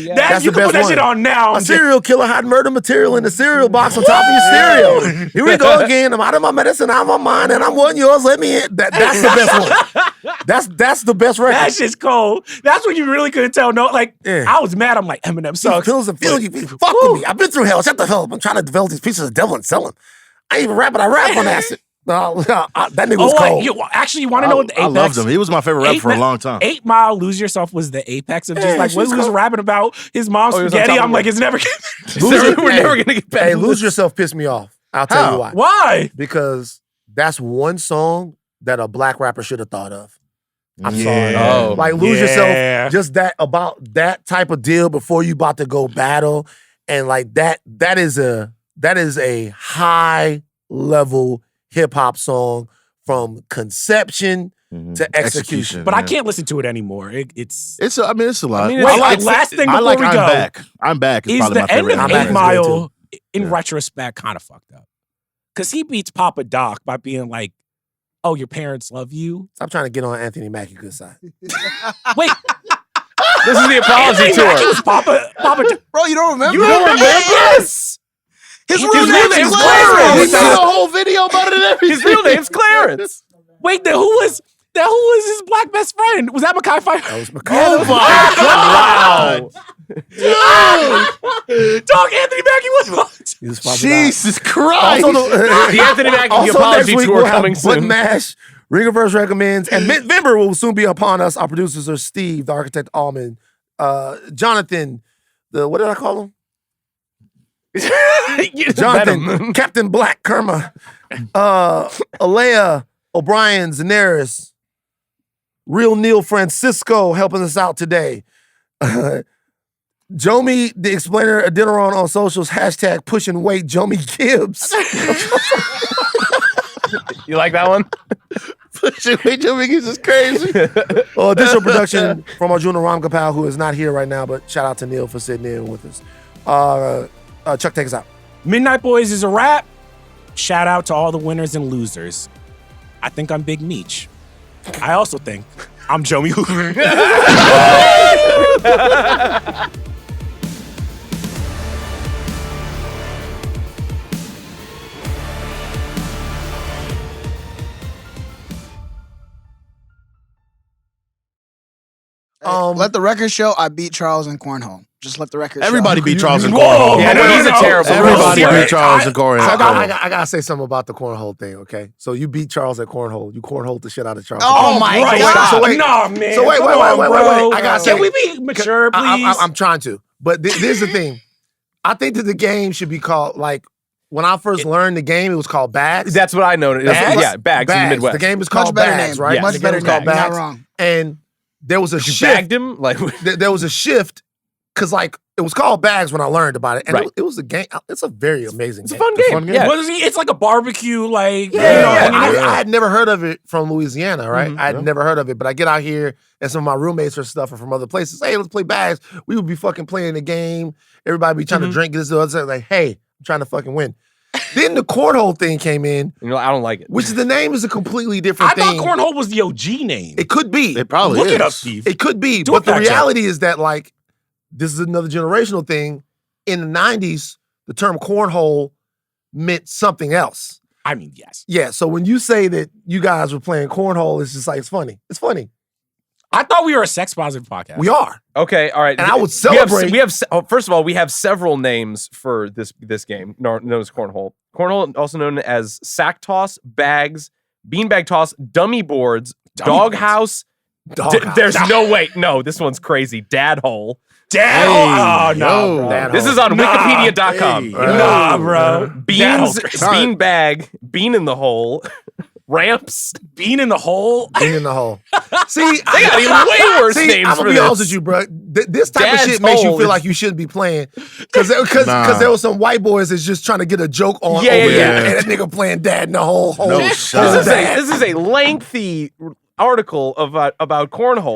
Yeah. That's You the can put best that one. shit on now. A serial killer had murder material in the cereal box on top of your cereal. Here we go again. I'm out of my medicine, out of my mind, and I'm one yours. Let me in. That's the best one. That's the best record. That shit's cold. That's when you really couldn't tell. No, like Yeah. I was mad. I'm like Eminem These sucks. pills and feelings, you fuck with me. I've been through hell. Shut the hell up. I'm trying to develop these pieces of devil and sell them. I ain't even rapping. I rap on acid. That nigga was cold. You want to know what the I apex? loved him. He was my favorite rapper for a long time. 8 Mile, Lose Yourself was the apex of just Yeah, like what she's he was cold. rapping about his mom's Oh, he was on spaghetti. top of I'm like, it. it's never. We're never gonna get back. Hey, to Lose this. Yourself pissed me off. I'll tell How? you why. Why? Because that's one song that a black rapper should have thought of. I'm Yeah. sorry. Oh. Like Lose Yeah. Yourself, just that about that type of deal before you about to go battle and like that is a high level hip hop song from conception to execution. But I can't listen to it anymore. It's It's a lot. I mean, last thing before we I'm go. Back. I'm Back is Is probably the my end favorite. of I'm album. Back 8 is Mile in Yeah. retrospect kind of fucked up? Because he beats Papa Doc by being like, "Oh, your parents love you." Stop trying to get on Anthony Mackie's good side. Wait, This is the apology Anthony Mackie tour. was Papa. Bro, you don't remember? You don't remember? Yes. His His real real name's name's Clarence. Clarence. We did a whole video about it and everything. His real name's Clarence. Wait, then who was his black best friend? Was that Mackay Pfeiffer? That was Oh my God. Dog, Anthony Mackie was. He was Papa Doc. Jesus Christ. Also, The Anthony Mackie also apology next week tour we'll have coming Button soon. Mash, Ringerverse recommends, and November will soon be upon us. Our producers are Steve, the architect Ahlman, Jonathan, what did I call him? Jonathan, Venom. Captain Black Kermah, Aleya, O'Brien, Zenieris, Real Neil Francisco helping us out today. Jomi, the explainer, Adeniran on socials, hashtag pushing weight, Jomi Gibbs. You like that one? Wait, Jomi Gibbs is crazy. Additional production from Arjuna Ramgopal, who is not here right now, but shout out to Neil for sitting in with us. Chuck, take us out. Midnight Boys is a wrap. Shout out to all the winners and losers. I think I'm Big Meech. I also think I'm Jomi Hoover. Let the record show I beat Charles in cornhole. Just let the record show. Everybody beat Charles and Whoa. Cornhole. Yeah, no, he's a terrible. Everybody Bro, beat Charles and Cornhole. I gotta say something about the cornhole thing, okay? So you beat Charles at cornhole. You cornholed the shit out of Charles. Oh my Right. God. So wait, Nah, man. so wait, Come wait, on, wait. bro. I gotta say, Can we be mature, please? I'm trying to, but here's the thing. I think that the game should be called, like, when I first learned the game, it was called Bags. That's what I know. Bags? Yeah, bags in the Midwest. The game is Much called better Bags, name. right? Yes. Much The game better is called name. You're not Bags. wrong. And there was a You shift. bagged him? Like, There was a shift because, like, it was called Bags when I learned about it, and Right. it was a game. It's a very amazing it's a game. fun It's a game. fun game. Yeah. What is he? It's like a barbecue, like Yeah. I had never heard of it from Louisiana, right? Mhm. I had never heard of it, but I get out here and some of my roommates or stuff are from other places. Hey, let's play Bags. We would be fucking playing the game. Everybody be trying to drink this, the other. Like, hey, I'm trying to fucking win. Then the cornhole thing came in, You know, I don't like it. which the name is a completely I different thing. thought cornhole was the OG name. It could be. It probably Look is. it up, Steve. It could be. Do But a the fact check. reality is that, like, this is another generational thing. In the 90s, the term cornhole meant something else. I mean, yes. Yeah, so when you say that you guys were playing cornhole, it's just like, it's funny. It's funny. I thought we were a sex positive podcast. We are. Okay, all right. And I would We have- celebrate- We have, first of all, we have several names for this game known as cornhole. Cornhole, also known as sack toss, bags, beanbag toss, dummy boards, doghouse. Doghouse. There's no way. No, this one's crazy. Dad hole. Dad. Oh, no, yo. bro. Dad This hole. is on Nah. Wikipedia.com. Hey. Nah, bro. Beans, Dad hole. bean bag, bean in the hole, ramps. Bean in the hole. Being in the hole. See, They got even way worse See, names I'm for gonna be this. honest with you, bro. This type Dad's of shit makes you hole feel is- like you shouldn't be playing, because Nah. there was some white boys that's just trying to get a joke on Yeah, over yeah, there, yeah. and that nigga playing dad in the whole hole. No This shot. is a lengthy article about cornhole.